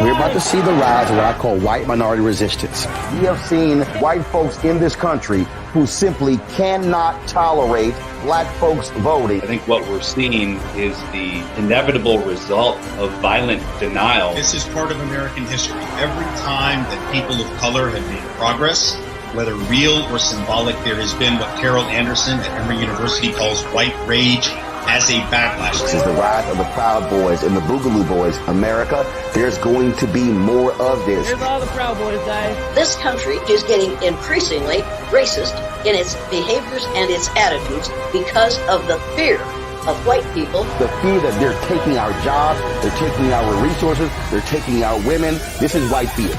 we're about to see the rise of what I call white minority resistance. We have seen white folks in this country who simply cannot tolerate black folks voting. I think what we're seeing is the inevitable result of violent denial. This is part of American history. Every time that people of color have made progress, whether real or symbolic, there has been what Carol Anderson at Emory University calls white rage as a backlash. This is the rise of the Proud Boys and the Boogaloo Boys. America, there's going to be more of this. Here's all the Proud Boys, guys. This country is getting increasingly racist in its behaviors and its attitudes because of the fear of white people. The fear that they're taking our jobs, they're taking our resources, they're taking our women. This is white fear.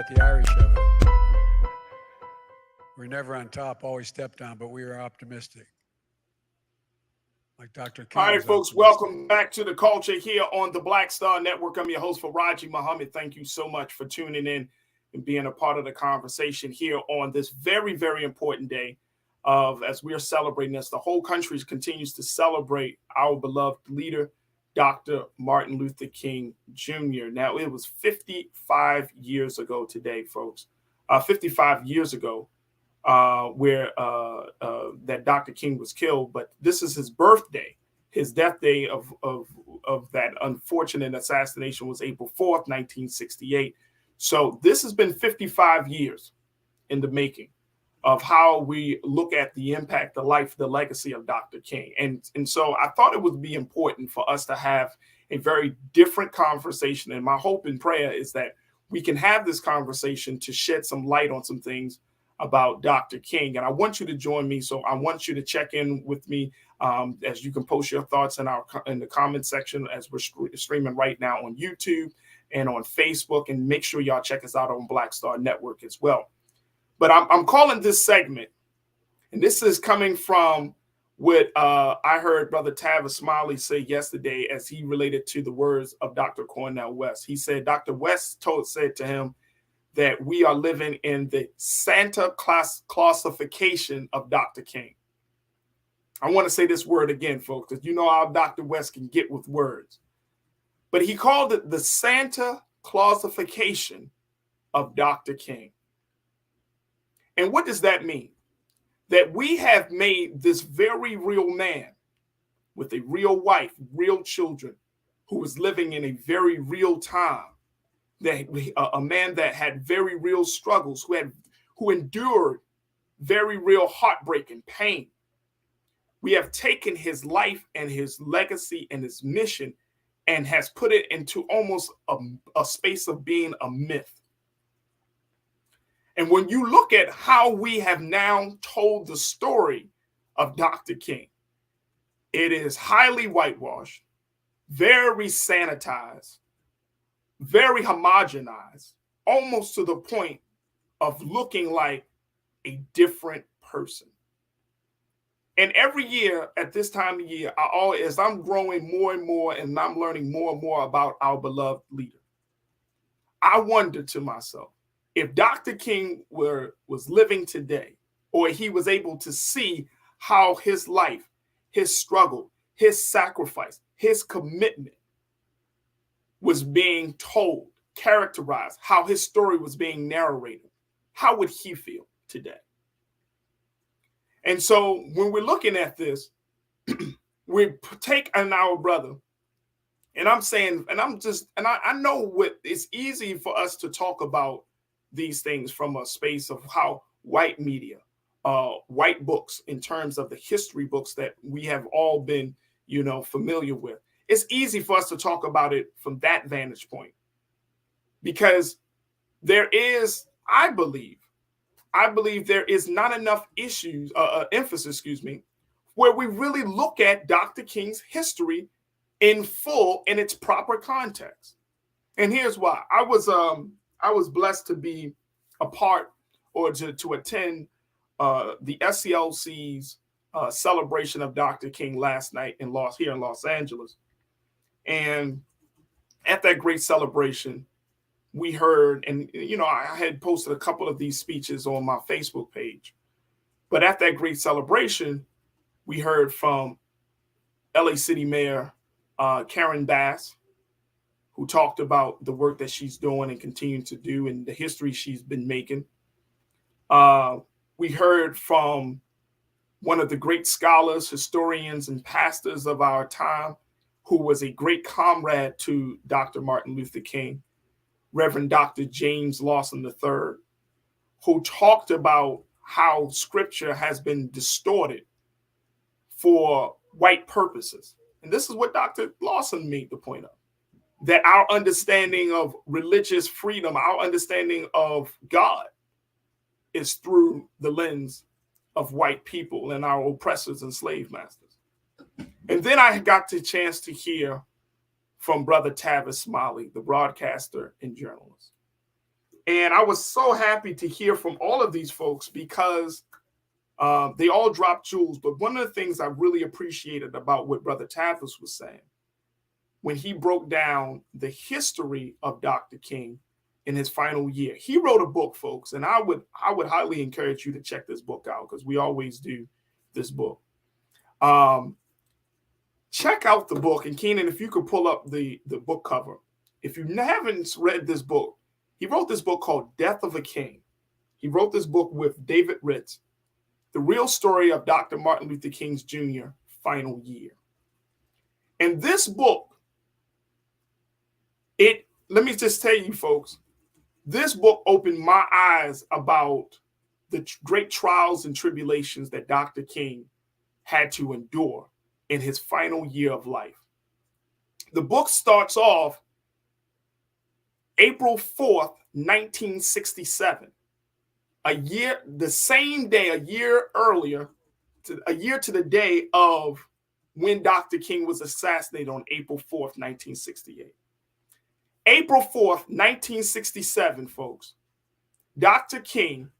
The Irish of it. We're never on top, always stepped on, but we are optimistic. Like Dr. King. All right, folks, welcome back to the culture here on the Black Star Network. I'm your host, Farajii Muhammad. Thank you so much for tuning in and being a part of the conversation here on this very, very important day as we are celebrating this. The whole country continues to celebrate our beloved leader, Dr. Martin Luther King Jr. Now, it was 55 years ago today, folks, 55 years ago where that Dr. King was killed. But this is his birthday. His death day of that unfortunate assassination was April 4th, 1968. So this has been 55 years in the making of how we look at the impact, the life, the legacy of Dr. King. And so I thought it would be important for us to have a very different conversation. And my hope and prayer is that we can have this conversation to shed some light on some things about Dr. King. And I want you to join me. So I want you to check in with me as you can post your thoughts in the comment section as we're streaming right now on YouTube and on Facebook. And make sure y'all check us out on Black Star Network as well. But I'm calling this segment, and this is coming from what I heard Brother Tavis Smiley say yesterday as he related to the words of Dr. Cornel West. He said Dr. West said to him that we are living in the Santa classification of Dr. King. I want to say this word again, folks, because you know how Dr. West can get with words. But he called it the Santa classification of Dr. King. And what does that mean? That we have made this very real man with a real wife, real children, who was living in a very real time, that a man that had very real struggles, who endured very real heartbreak and pain. We have taken his life and his legacy and his mission and has put it into almost a space of being a myth. And when you look at how we have now told the story of Dr. King, it is highly whitewashed, very sanitized, very homogenized, almost to the point of looking like a different person. And every year at this time of year, as I'm growing more and more and I'm learning more and more about our beloved leader, I wonder to myself, if Dr. King was living today, or he was able to see how his life, his struggle, his sacrifice, his commitment was being told, characterized, how his story was being narrated, how would he feel today? And so when we're looking at this, we take our brother, and I'm saying, and I know what it's easy for us to talk about these things from a space of how white media, white books, in terms of the history books that we have all been, familiar with. It's easy for us to talk about it from that vantage point because there is, I believe, I believe there is not enough emphasis, where we really look at Dr. King's history in full in its proper context. And here's why. I was blessed to be a part or to attend the SCLC's celebration of Dr. King last night here in Los Angeles. And at that great celebration, we heard, and I had posted a couple of these speeches on my Facebook page, but at that great celebration, we heard from LA City Mayor Karen Bass, who talked about the work that she's doing and continuing to do and the history she's been making. We heard from one of the great scholars, historians, and pastors of our time, who was a great comrade to Dr. Martin Luther King, Reverend Dr. James Lawson III, who talked about how scripture has been distorted for white purposes. And this is what Dr. Lawson made the point of, that our understanding of religious freedom, our understanding of God, is through the lens of white people and our oppressors and slave masters. And then I got the chance to hear from Brother Tavis Smiley, the broadcaster and journalist. And I was so happy to hear from all of these folks because they all dropped jewels. But one of the things I really appreciated about what Brother Tavis was saying, when he broke down the history of Dr. King in his final year. He wrote a book, folks, and I would highly encourage you to check this book out because we always do this book. Check out the book, and Keenan, if you could pull up the book cover. If you haven't read this book, he wrote this book called Death of a King. He wrote this book with David Ritz, the real story of Dr. Martin Luther King's Jr. final year. And this book, let me just tell you, folks, this book opened my eyes about the great trials and tribulations that Dr. King had to endure in his final year of life. The book starts off April 4th, 1967. The same day, a year earlier, a year to the day of when Dr. King was assassinated on April 4th, 1968. April 4th, 1967, folks, Dr. King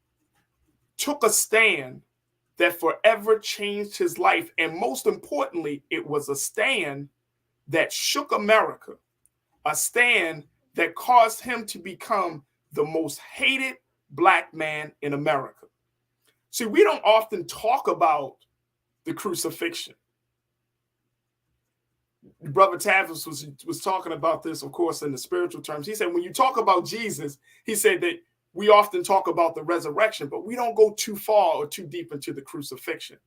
took a stand that forever changed his life. And most importantly, it was a stand that shook America, a stand that caused him to become the most hated Black man in America. See, we don't often talk about the crucifixion. Brother Tavis was talking about this, of course, in the spiritual terms. He said, when you talk about Jesus, he said that we often talk about the resurrection, but we don't go too far or too deep into the crucifixion.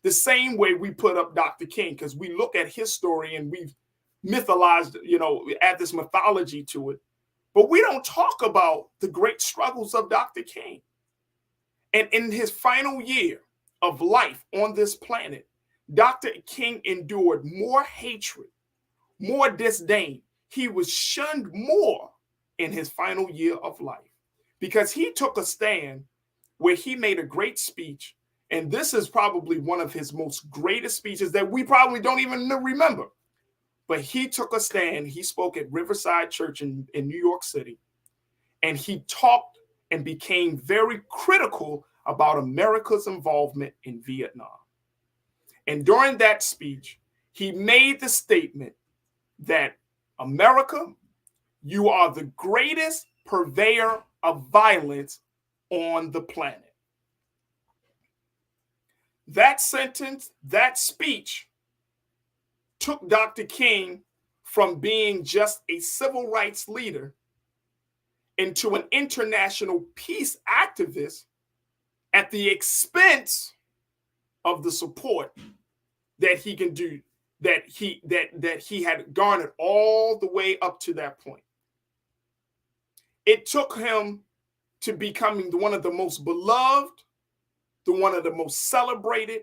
The same way we put up Dr. King, because we look at his story and we've mythologized, add this mythology to it. But we don't talk about the great struggles of Dr. King. And in his final year of life on this planet, Dr. King endured more hatred, more disdain. He was shunned more in his final year of life because he took a stand where he made a great speech. And this is probably one of his most greatest speeches that we probably don't even remember. But he took a stand. He spoke at Riverside Church in New York City. And he talked and became very critical about America's involvement in Vietnam. And during that speech, he made the statement that America, you are the greatest purveyor of violence on the planet. That sentence, that speech, took Dr. King from being just a civil rights leader into an international peace activist at the expense of the support that he can do, that he had garnered all the way up to that point. It took him to becoming one of the most beloved, one of the most celebrated,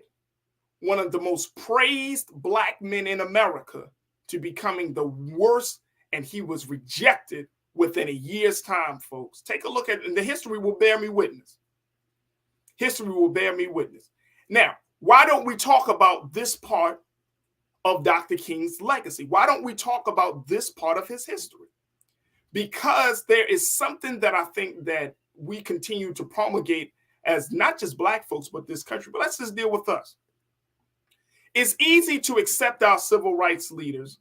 one of the most praised Black men in America to becoming the worst, and he was rejected within a year's time, folks. Take a look at it, and the history will bear me witness. History will bear me witness. Now, why don't we talk about this part of Dr. King's legacy? Why don't we talk about this part of his history? Because there is something that I think that we continue to promulgate as not just Black folks, but this country. But let's just deal with us. It's easy to accept our civil rights leaders,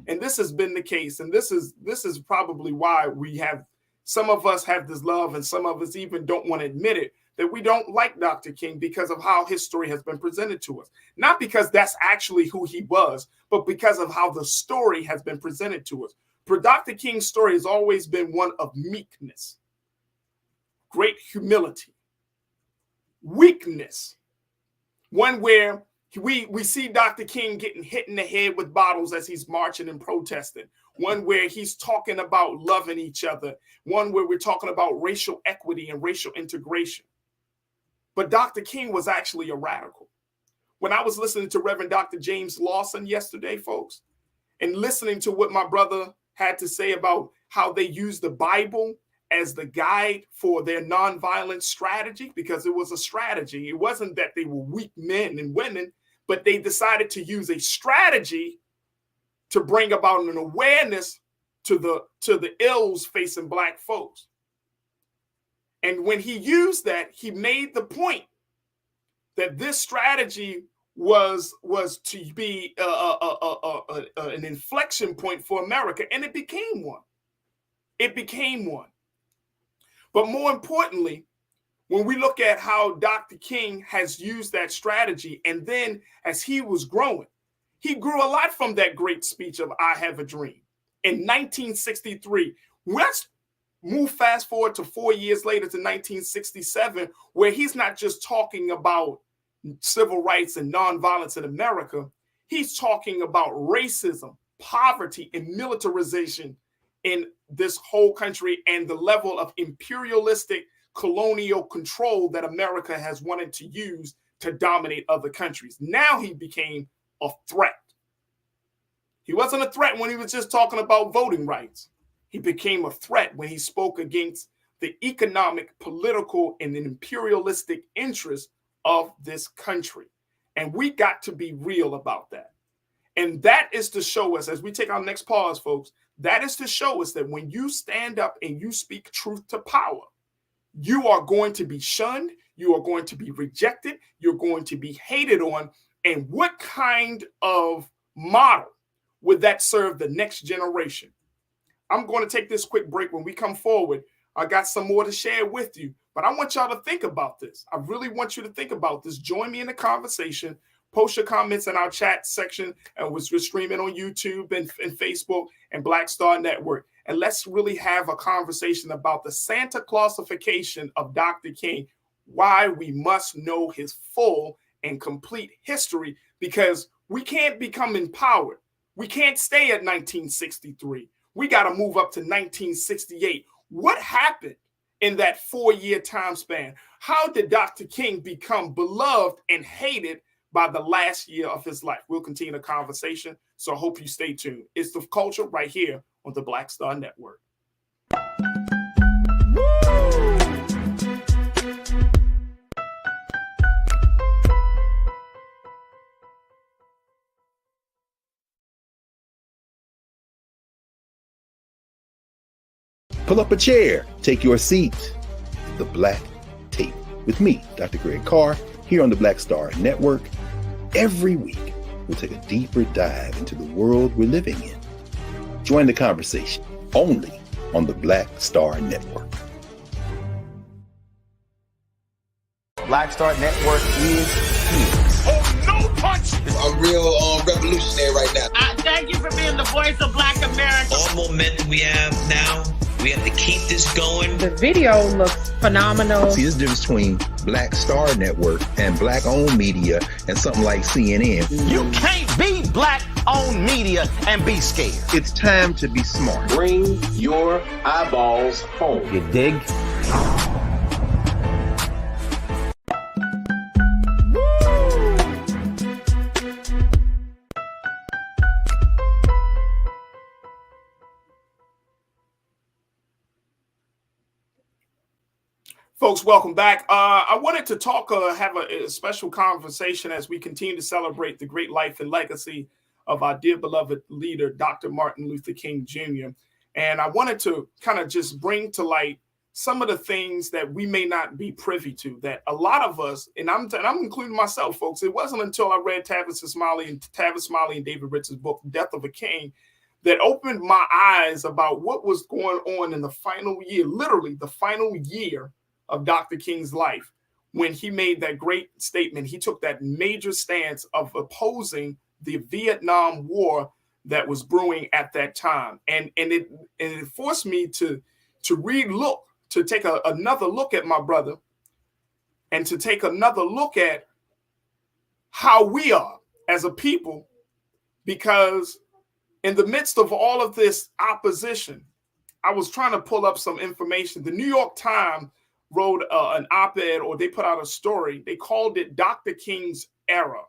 and this has been the case, and this is probably why we have, some of us have this love, and some of us even don't want to admit it, that we don't like Dr. King because of how his story has been presented to us. Not because that's actually who he was, but because of how the story has been presented to us. For Dr. King's story has always been one of meekness, great humility, weakness, one where we see Dr. King getting hit in the head with bottles as he's marching and protesting, one where he's talking about loving each other, one where we're talking about racial equity and racial integration. But Dr. King was actually a radical. When I was listening to Reverend Dr. James Lawson yesterday, folks, and listening to what my brother had to say about how they use the Bible as the guide for their nonviolent strategy, because it was a strategy. It wasn't that they were weak men and women, but they decided to use a strategy to bring about an awareness to the ills facing Black folks. And when he used that, he made the point that this strategy was to be an inflection point for America, and it became one. It became one. But more importantly, when we look at how Dr. King has used that strategy, and then as he was growing, he grew a lot from that great speech of I Have a Dream in 1963. Let's move fast forward to 4 years later to 1967, where he's not just talking about civil rights and nonviolence in America. He's talking about racism, poverty, and militarization in this whole country, and the level of imperialistic colonial control that America has wanted to use to dominate other countries. Now he became a threat. He wasn't a threat when he was just talking about voting rights. He became a threat when he spoke against the economic, political, and imperialistic interests of this country. And we got to be real about that. And that is to show us, as we take our next pause, folks, that is to show us that when you stand up and you speak truth to power, you are going to be shunned, you are going to be rejected, you're going to be hated on. And what kind of model would that serve the next generation? I'm going to take this quick break. When we come forward, I got some more to share with you, but I want y'all to think about this. I really want you to think about this. Join me in the conversation. Post your comments in our chat section, and we're streaming on YouTube and Facebook and Black Star Network. And let's really have a conversation about the Santa Clausification of Dr. King, why we must know his full and complete history, because we can't become empowered. We can't stay at 1963. We got to move up to 1968. What happened in that 4-year time span? How did Dr. King become beloved and hated by the last year of his life? We'll continue the conversation, so I hope you stay tuned. It's The Culture right here on the Black Star Network. Pull up a chair, take your seat. The Black Tape with me, Dr. Greg Carr, here on the Black Star Network. Every week, we'll take a deeper dive into the world we're living in. Join the conversation only on the Black Star Network. Black Star Network is here. Oh, no punch! I'm real revolutionary right now. Thank you for being the voice of Black America. All momentum we have now, we have to keep this going. The video looks phenomenal. See, there's a difference between Black Star Network and Black-owned media and something like CNN. You can't be Black-owned media and be scared. It's time to be smart. Bring your eyeballs home. You dig? Folks, welcome back. I wanted to talk, have a special conversation as we continue to celebrate the great life and legacy of our dear beloved leader, Dr. Martin Luther King Jr. And I wanted to kind of just bring to light some of the things that we may not be privy to, that a lot of us, and I'm including myself, folks, it wasn't until I read Tavis Smiley and David Rich's book, Death of a King, that opened my eyes about what was going on in the final year, literally the final year of Dr. King's life, when he made that great statement. He took that major stance of opposing the Vietnam War that was brewing at that time. And it forced me to take another look at my brother, and to take another look at how we are as a people, because in the midst of all of this opposition, I was trying to pull up some information. The New York Times wrote an op-ed, or they put out a story. They called it Dr. King's Era.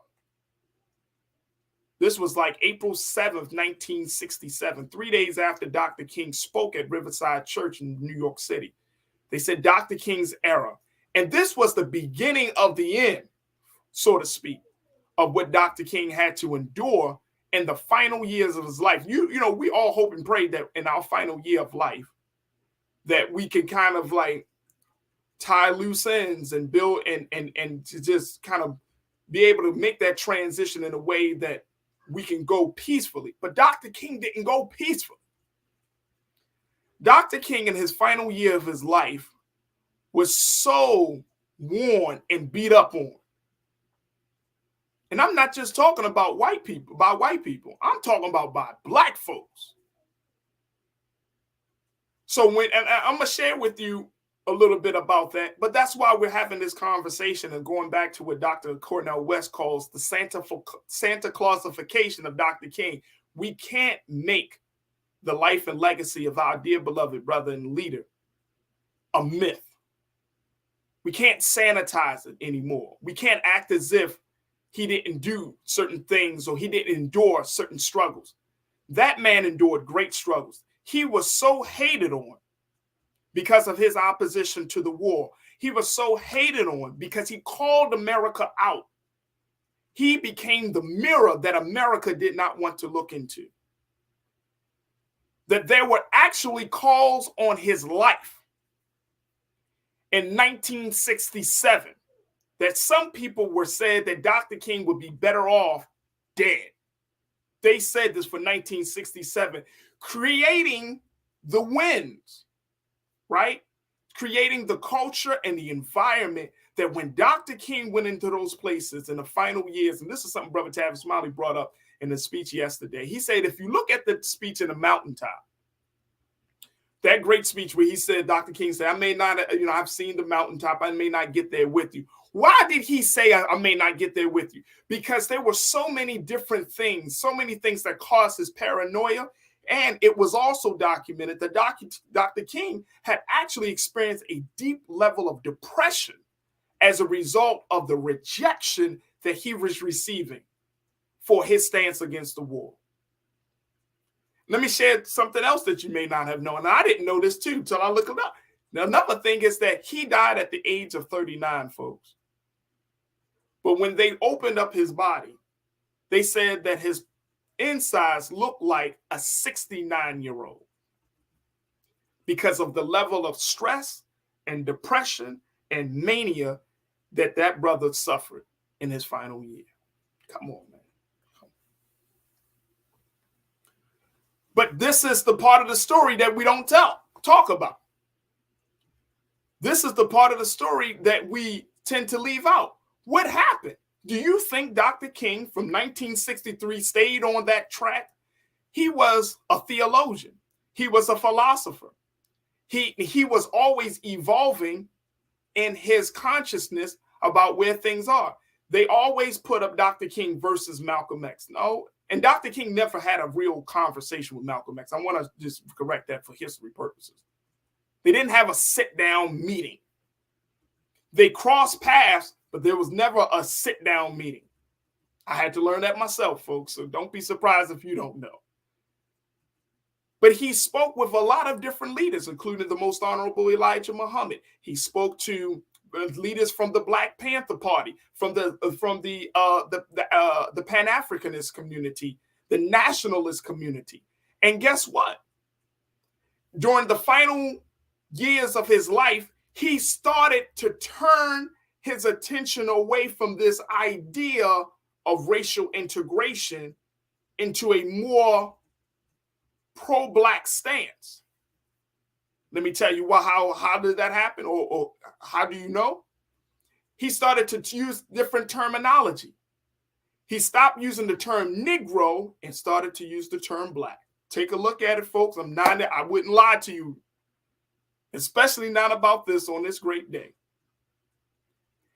This was like April 7th, 1967, 3 days after Dr. King spoke at Riverside Church in New York City. They said Dr. King's Era. And this was the beginning of the end, so to speak, of what Dr. King had to endure in the final years of his life. You know, we all hope and pray that in our final year of life, that we can kind of like tie loose ends and build and to just kind of be able to make that transition in a way that we can go peacefully. But Dr. King didn't go peacefully. Dr. King, in his final year of his life, was so worn and beat up on. And I'm not just talking about white people, I'm talking about by black folks. So and I'm going to share with you a little bit about that, but that's why we're having this conversation and going back to what Dr. Cornel West calls the Santa Clausification of Dr. King. We can't make the life and legacy of our dear beloved brother and leader a myth. We can't sanitize it anymore. We can't act as if he didn't do certain things or he didn't endure certain struggles. That man endured great struggles. He was so hated on because of his opposition to the war. He was so hated on because he called America out. He became the mirror that America did not want to look into. That there were actually calls on his life in 1967 that some people were said that Dr. King would be better off dead. They said this for 1967, creating the winds, right? Creating the culture and the environment that when Dr. King went into those places in the final years, and this is something Brother Tavis Smiley brought up in the speech yesterday. He said, if you look at the speech in the mountaintop, that great speech where he said, Dr. King said, I may not, I've seen the mountaintop, I may not get there with you. Why did he say I may not get there with you? Because there were so many different things, so many things that caused his paranoia. And it was also documented that Dr. King had actually experienced a deep level of depression as a result of the rejection that he was receiving for his stance against the war. Let me share something else that you may not have known. And I didn't know this too until I looked it up. Now, another thing is that he died at the age of 39, folks. But when they opened up his body, they said that his insides looked like a 69-year-old because of the level of stress and depression and mania that brother suffered in his final year. Come on, man. But this is the part of the story that we don't talk about. This is the part of the story that we tend to leave out. What happened? Do you think Dr. King from 1963 stayed on that track? He was a theologian. He was a philosopher. He was always evolving in his consciousness about where things are. They always put up Dr. King versus Malcolm X. No, and Dr. King never had a real conversation with Malcolm X. I want to just correct that for history purposes. They didn't have a sit-down meeting. They crossed paths, but there was never a sit-down meeting. I had to learn that myself, folks, so don't be surprised if you don't know. But he spoke with a lot of different leaders, including the Most Honorable Elijah Muhammad. He spoke to leaders from the Black Panther Party, from the Pan-Africanist community, the nationalist community. And guess what? During the final years of his life, he started to turn his attention away from this idea of racial integration into a more pro-Black stance. Let me tell you how did that happen, or how do you know? He started to use different terminology. He stopped using the term Negro and started to use the term Black. Take a look at it, folks. I wouldn't lie to you, especially not about this on this great day.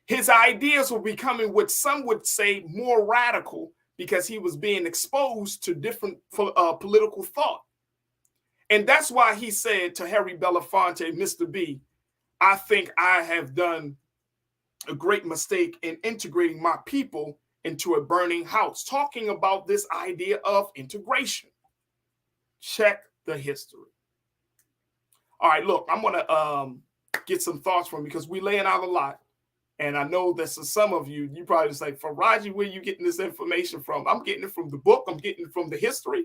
His ideas were becoming what some would say more radical because he was being exposed to different political thought. And that's why he said to Harry Belafonte, Mr. B, I think I have done a great mistake in integrating my people into a burning house, talking about this idea of integration. Check the history. All right, look, I'm going to get some thoughts from you because we're laying out a lot. And I know that for some of you, you probably say, Farajii, where are you getting this information from? I'm getting it from the book. I'm getting it from the history.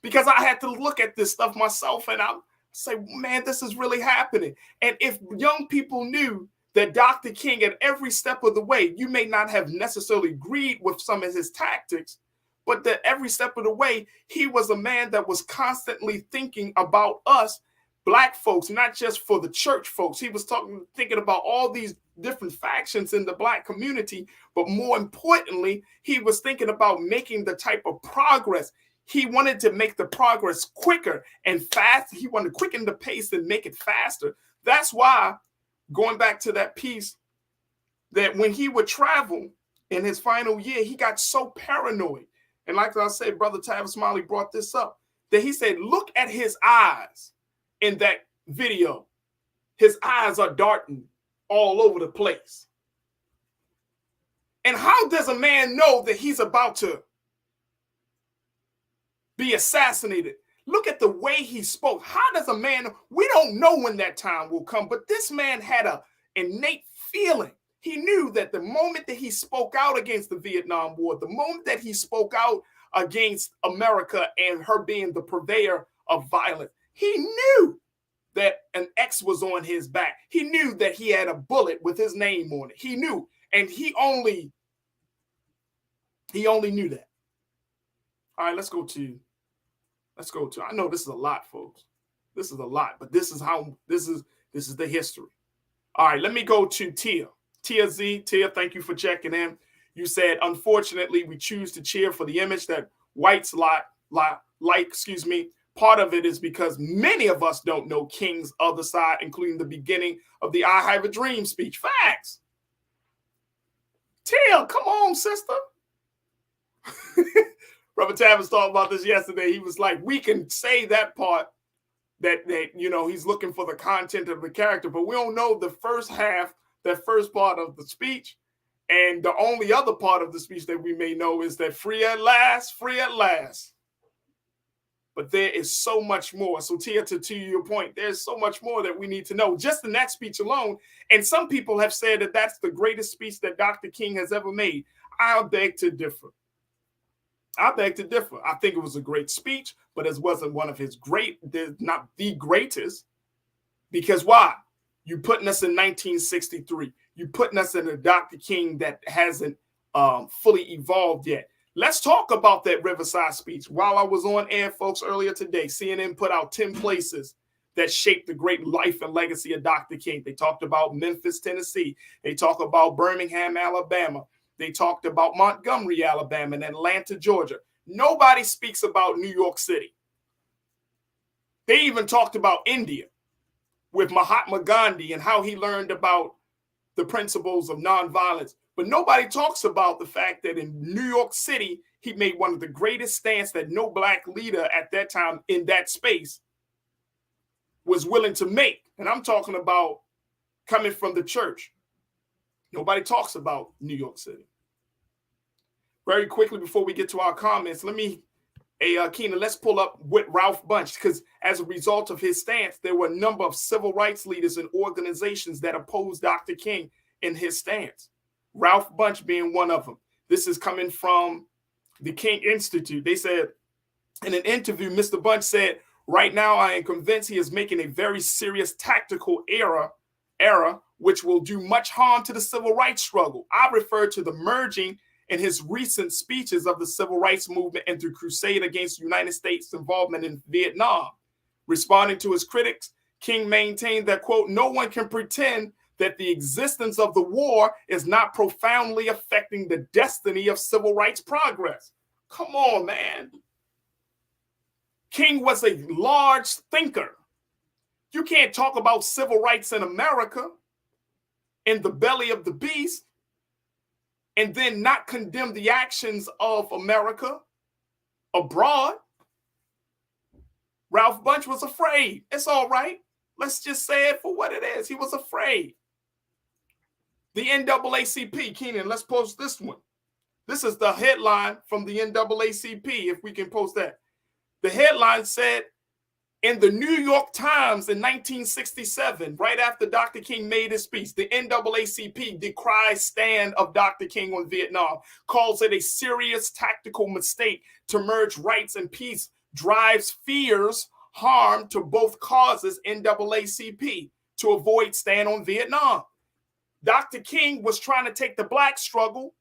Because I had to look at this stuff myself and I say, man, this is really happening. And if young people knew that Dr. King at every step of the way, you may not have necessarily agreed with some of his tactics, but that every step of the way, he was a man that was constantly thinking about us, Black folks, not just for the church folks. He was thinking about all these different factions in the Black community, but more importantly, he was thinking about making the type of progress. He wanted to make the progress quicker and fast. He wanted to quicken the pace and make it faster. That's why, going back to that piece, that when he would travel in his final year, he got so paranoid. And like I said, Brother Tavis Smiley brought this up, that he said, look at his eyes in that video. His eyes are darting all over the place. And how does a man know that he's about to be assassinated? Look at the way he spoke. How does a man, we don't know when that time will come, but this man had an innate feeling. He knew that the moment that he spoke out against the Vietnam War, the moment that he spoke out against America and her being the purveyor of violence, he knew that an X was on his back. He knew that he had a bullet with his name on it. He knew, and he only knew that. All right, let's go to, I know this is a lot, folks. This is a lot, but this is the history. All right, let me go to Tia. Tia Z, Tia, thank you for checking in. You said, unfortunately, we choose to cheer for the image that whites like. Part of it is because many of us don't know King's other side, including the beginning of the I Have a Dream speech. Facts. Tia, come on, sister. Robert Tavis talked about this yesterday. He was like, we can say that part that he's looking for the content of the character, but we don't know the first half, that first part of the speech. And the only other part of the speech that we may know is that free at last, free at last. But there is so much more. So Tia, to your point, there's so much more that we need to know just in that speech alone. And some people have said that that's the greatest speech that Dr. King has ever made. I beg to differ. I think it was a great speech, but it wasn't one of his not the greatest. Because why? You're putting us in 1963. You're putting us in a Dr. King that hasn't fully evolved yet. Let's talk about that Riverside speech. While I was on air, folks, earlier today, CNN put out 10 places that shaped the great life and legacy of Dr. King. They talked about Memphis, Tennessee. They talked about Birmingham, Alabama. They talked about Montgomery, Alabama, and Atlanta, Georgia. Nobody speaks about New York City. They even talked about India with Mahatma Gandhi and how he learned about the principles of nonviolence. But nobody talks about the fact that in New York City, he made one of the greatest stands that no Black leader at that time in that space was willing to make. And I'm talking about coming from the church. Nobody talks about New York City. Very quickly before we get to our comments, let me Keenan, let's pull up with Ralph Bunche, because as a result of his stance, there were a number of civil rights leaders and organizations that opposed Dr. King in his stance. Ralph Bunche being one of them. This is coming from the King Institute. They said in an interview, Mr. Bunche said, "Right now, I am convinced he is making a very serious tactical error which will do much harm to the civil rights struggle. I refer to the merging in his recent speeches of the civil rights movement and the crusade against the United States involvement in Vietnam." Responding to his critics, King maintained that, quote, "No one can pretend that the existence of the war is not profoundly affecting the destiny of civil rights progress." Come on, man. King was a large thinker. You can't talk about civil rights in America, in the belly of the beast, and then not condemn the actions of America abroad. Ralph Bunche was afraid. It's all right. Let's just say it for what it is. He was afraid. The NAACP, Keenan, let's post this one. This is the headline from the NAACP, if we can post that. The headline said, in the New York Times in 1967, right after Dr. King made his speech, the NAACP decries stand of Dr. King on Vietnam, calls it a serious tactical mistake to merge rights and peace, drives fears harm to both causes, NAACP, to avoid stand on Vietnam. Dr. King was trying to take the Black struggle,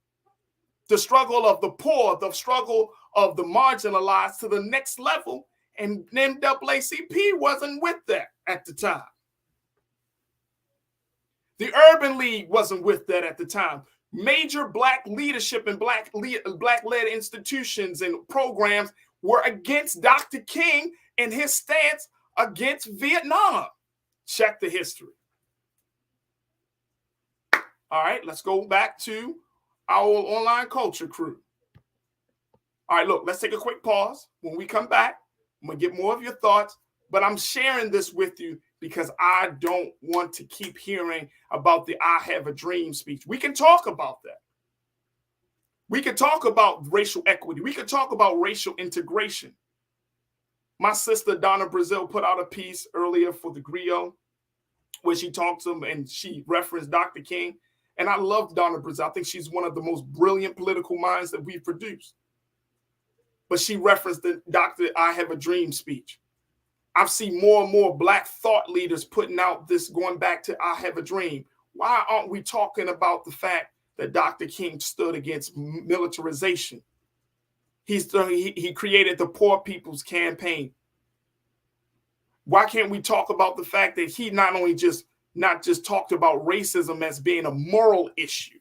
the struggle of the poor, the struggle of the marginalized to the next level, and NAACP wasn't with that at the time. The Urban League wasn't with that at the time. Major Black leadership and Black-led institutions and programs were against Dr. King and his stance against Vietnam. Check the history. All right, let's go back to our online culture crew. All right, look, let's take a quick pause. When we come back, I'm going to get more of your thoughts, but I'm sharing this with you because I don't want to keep hearing about the "I Have a Dream" speech. We can talk about that. We can talk about racial equity. We can talk about racial integration. My sister, Donna Brazil, put out a piece earlier for the Griot where she talked to him and she referenced Dr. King. And I love Donna Brazil. I think she's one of the most brilliant political minds that we've produced. But she referenced the Dr. "I Have a Dream" speech. I've seen more and more Black thought leaders putting out this, going back to "I Have a Dream." Why aren't we talking about the fact that Dr. King stood against militarization? He created the Poor People's Campaign. Why can't we talk about the fact that he not just talked about racism as being a moral issue,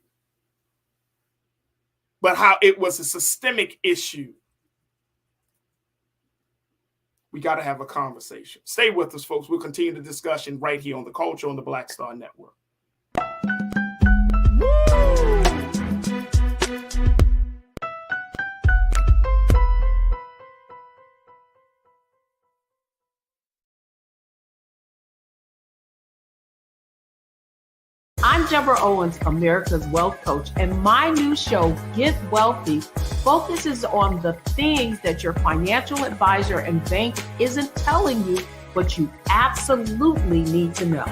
but how it was a systemic issue? We got to have a conversation. Stay with us, folks. We'll continue the discussion right here on The Culture on the Black Star Network. I'm Deborah Owens, America's Wealth Coach, and my new show, Get Wealthy, focuses on the things that your financial advisor and bank isn't telling you, but you absolutely need to know.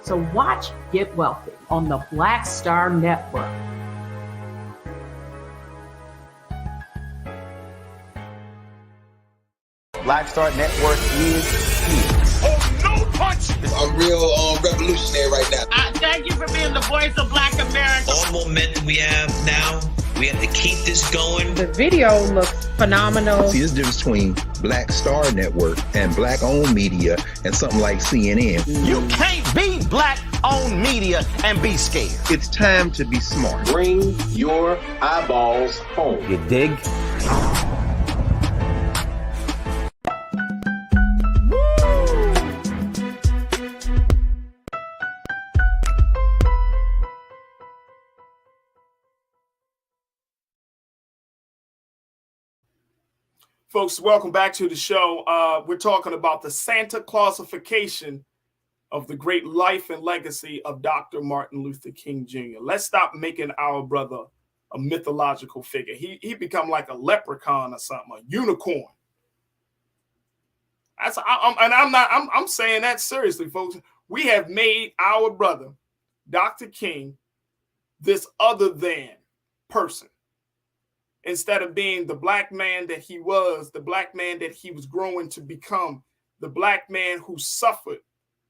So watch Get Wealthy on the Black Star Network. Black Star Network is here. Oh, no punch! I'm real revolutionary right now. Thank you for being the voice of Black America. All momentum we have now, we have to keep this going. The video looks phenomenal. See, there's a difference between Black Star Network and Black-owned media and something like CNN. You can't be Black-owned media and be scared. It's time to be smart. Bring your eyeballs home. You dig? Folks, welcome back to the show. We're talking about the Santa Clausification of the great life and legacy of Dr. Martin Luther King Jr. Let's stop making our brother a mythological figure. He become like a leprechaun or something, a unicorn. I'm saying that seriously, folks. We have made our brother, Dr. King, this other than person. Instead of being the black man that he was, the black man that he was growing to become, the black man who suffered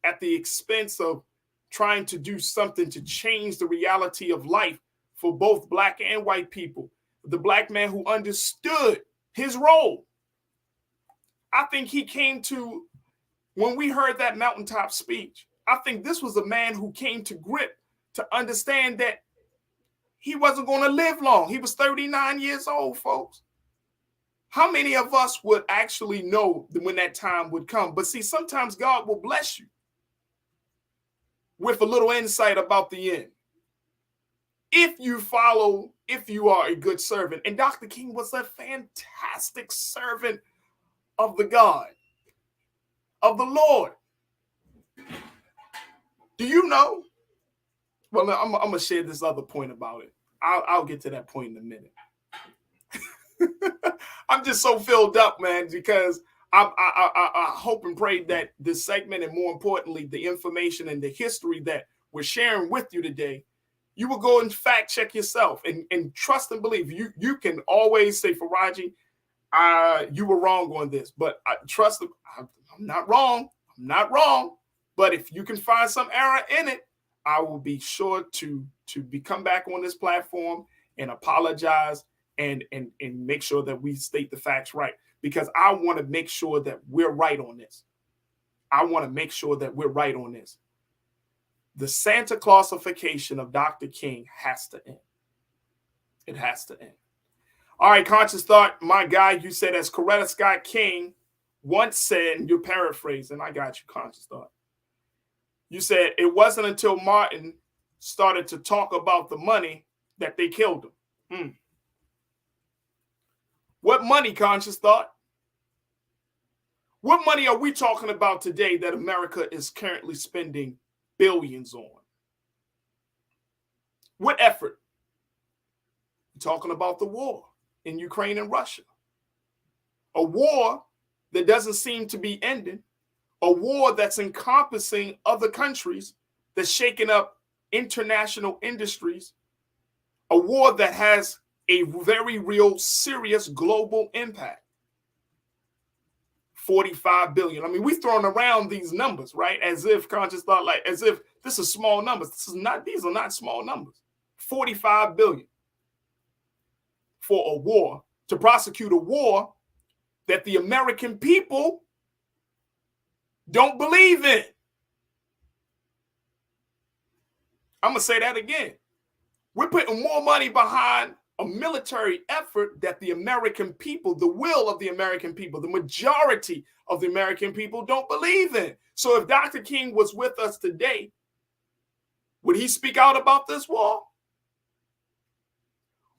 at the expense of trying to do something to change the reality of life for both black and white people. The black man who understood his role. I think he came to, when we heard that mountaintop speech, I think this was a man who came to grip to understand that he wasn't going to live long. He was 39 years old, folks. How many of us would actually know when that time would come? But see, sometimes God will bless you with a little insight about the end. If you follow, if you are a good servant. And Dr. King was a fantastic servant of the God, of the Lord. Do you know? Well, I'm going to share this other point about it. I'll get to that point in a minute. I'm just so filled up, man, because I hope and pray that this segment, and more importantly, the information and the history that we're sharing with you today, you will go and fact check yourself and trust and believe. You can always say, Farajii, you were wrong on this, but I trust. I'm not wrong. I'm not wrong. But if you can find some error in it, I will be sure to come back on this platform and apologize and make sure that we state the facts right, because I want to make sure that we're right on this. I want to make sure that we're right on this. The Santa Clausification of Dr. King has to end. It has to end. All right, Conscious Thought, my guy, you said, as Coretta Scott King once said, and you're paraphrasing, I got you, Conscious Thought. You said it wasn't until Martin started to talk about the money that they killed him. What money, Conscious Thought? What money are we talking about today that America is currently spending billions on? What effort? We're talking about the war in Ukraine and Russia. A war that doesn't seem to be ending. A war that's encompassing other countries, that's shaking up international industries. A war that has a very real, serious global impact. 45 billion. I mean, we've thrown around these numbers, right? As if, Conscious Thought, like as if this is small numbers. These are not small numbers. 45 billion for a war, to prosecute a war that the American people don't believe in. I'm going to say that again. We're putting more money behind a military effort that the American people, the will of the American people, the majority of the American people don't believe in. So if Dr. King was with us today, would he speak out about this war?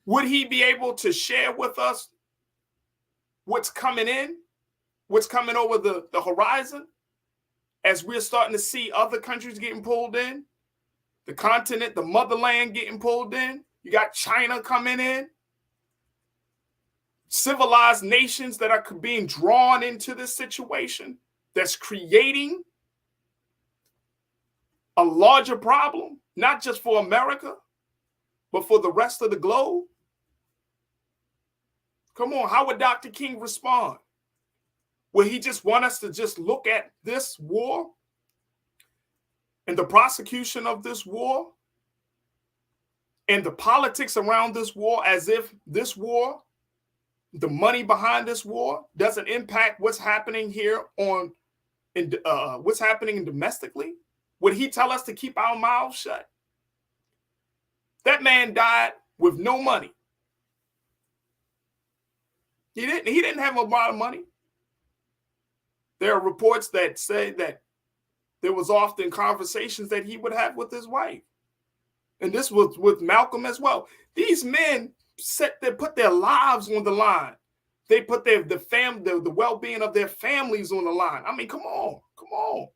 Would he be able to share with us what's coming in, what's coming over the horizon, as we're starting to see other countries getting pulled in, the continent, the motherland getting pulled in? You got China coming in, civilized nations that are being drawn into this situation that's creating a larger problem, not just for America, but for the rest of the globe. Come on, how would Dr. King respond? Will he just want us to just look at this war and the prosecution of this war and the politics around this war as if this war, the money behind this war, doesn't impact what's happening here what's happening domestically? Would he tell us to keep our mouths shut? That man died with no money. He didn't have a lot of money. There are reports that say that there was often conversations that he would have with his wife. And this was with Malcolm as well. These men put their lives on the line. They put the well-being of their families on the line. I mean, come on.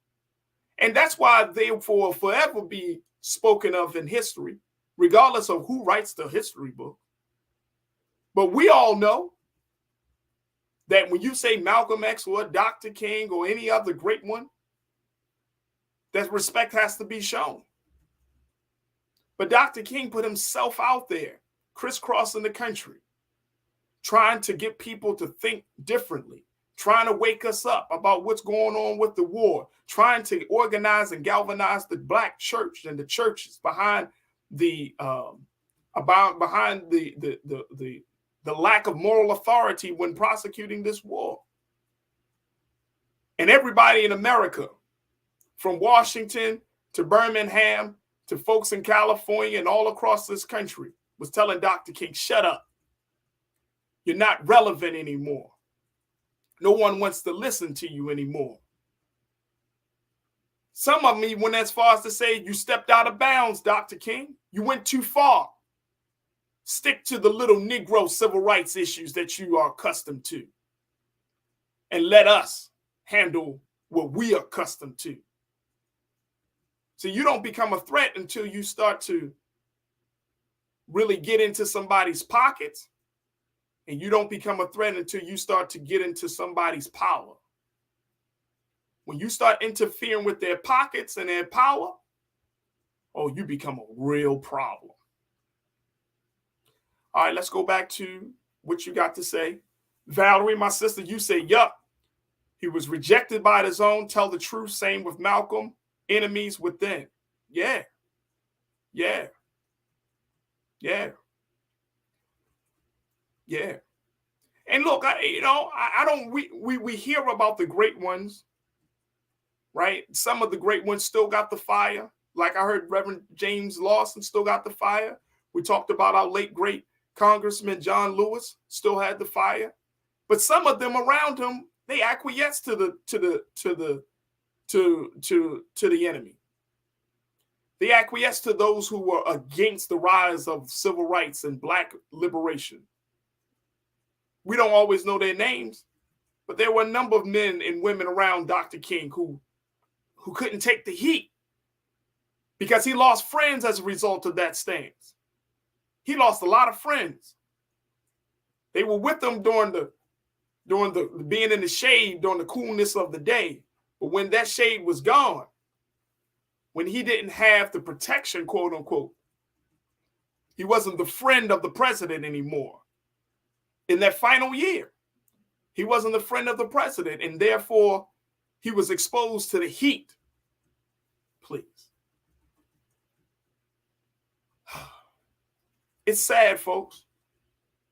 And that's why they will forever be spoken of in history, regardless of who writes the history book. But we all know that when you say Malcolm X or Dr. King or any other great one, that respect has to be shown. But Dr. King put himself out there, crisscrossing the country, trying to get people to think differently, trying to wake us up about what's going on with the war, trying to organize and galvanize the Black church and the churches behind the lack of moral authority when prosecuting this war. And everybody in America, from Washington to Birmingham to folks in California and all across this country, was telling Dr. King, shut up. You're not relevant anymore. No one wants to listen to you anymore. Some of me went as far as to say, you stepped out of bounds, Dr. King. You went too far. Stick to the little Negro civil rights issues that you are accustomed to. And let us handle what we are accustomed to. So you don't become a threat until you start to really get into somebody's pockets. And you don't become a threat until you start to get into somebody's power. When you start interfering with their pockets and their power, oh, you become a real problem. All right, let's go back to what you got to say. Valerie, my sister, you say, yup. He was rejected by his own. Tell the truth. Same with Malcolm. Enemies within. Yeah. Yeah. Yeah. Yeah. And look, we hear about the great ones, right? Some of the great ones still got the fire. Like I heard Reverend James Lawson still got the fire. We talked about our late great Congressman John Lewis still had the fire. But some of them around him, they acquiesced to the enemy. They acquiesced to those who were against the rise of civil rights and Black liberation. We don't always know their names, but there were a number of men and women around Dr. King who couldn't take the heat because he lost friends as a result of that stance. He lost a lot of friends. They were with him during the being in the shade during the coolness of the day. But when that shade was gone, when he didn't have the protection, quote unquote, he wasn't the friend of the president anymore. In that final year, he wasn't the friend of the president, and therefore he was exposed to the heat. Please. It's sad, folks.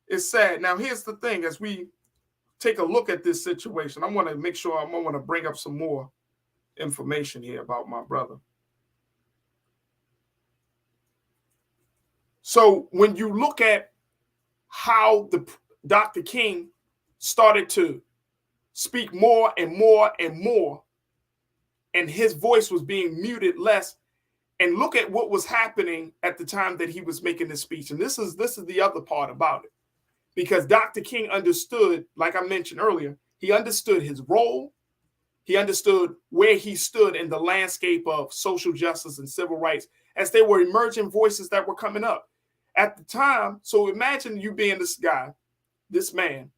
It's sad. Now, here's the thing. As we take a look at this situation, I want to make sure I want to bring up some more information here about my brother. So when you look at how the Dr. King started to speak more and more and more, and his voice was being muted less, and look at what was happening at the time that he was making this speech. And this is the other part about it. Because Dr. King understood, like I mentioned earlier, he understood his role. He understood where he stood in the landscape of social justice and civil rights as there were emerging voices that were coming up at the time. So imagine you being this guy, this man.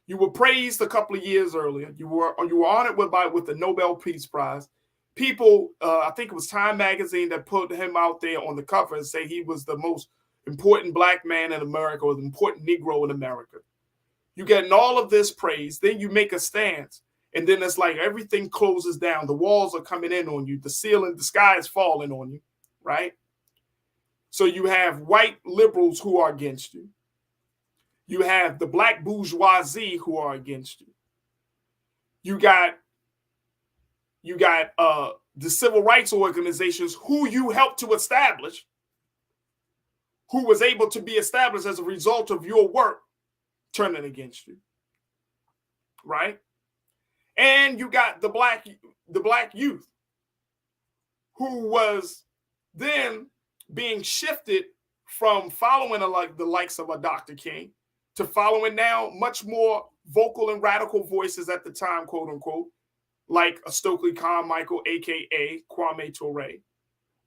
You were praised a couple of years earlier. You were honored with the Nobel Peace Prize. People, I think it was Time magazine that put him out there on the cover and say he was the most important Black man in America, or the important Negro in America. You getting all of this praise, then you make a stance, and then it's like everything closes down. The walls are coming in on you. The ceiling, the sky is falling on you, right? So you have white liberals who are against you. You have the Black bourgeoisie who are against you. You got the civil rights organizations who you helped to establish, who was able to be established as a result of your work, turning against you, right? And you got the black youth, who was then being shifted from following the likes of a Dr. King to following now much more vocal and radical voices at the time, quote unquote, like a Stokely Carmichael, aka Kwame Ture.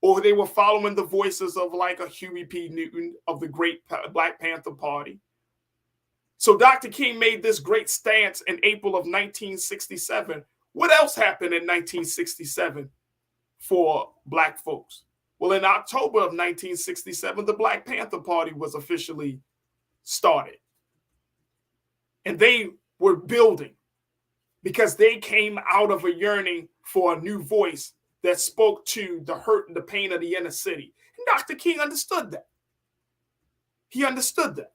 Or they were following the voices of like a Huey P. Newton of the great Black Panther Party, So Dr. King made this great stance in April of 1967. What else happened in 1967 for Black folks? Well, in October of 1967, the Black Panther Party was officially started. And they were building because they came out of a yearning for a new voice that spoke to the hurt and the pain of the inner city. And Dr. King understood that. He understood that.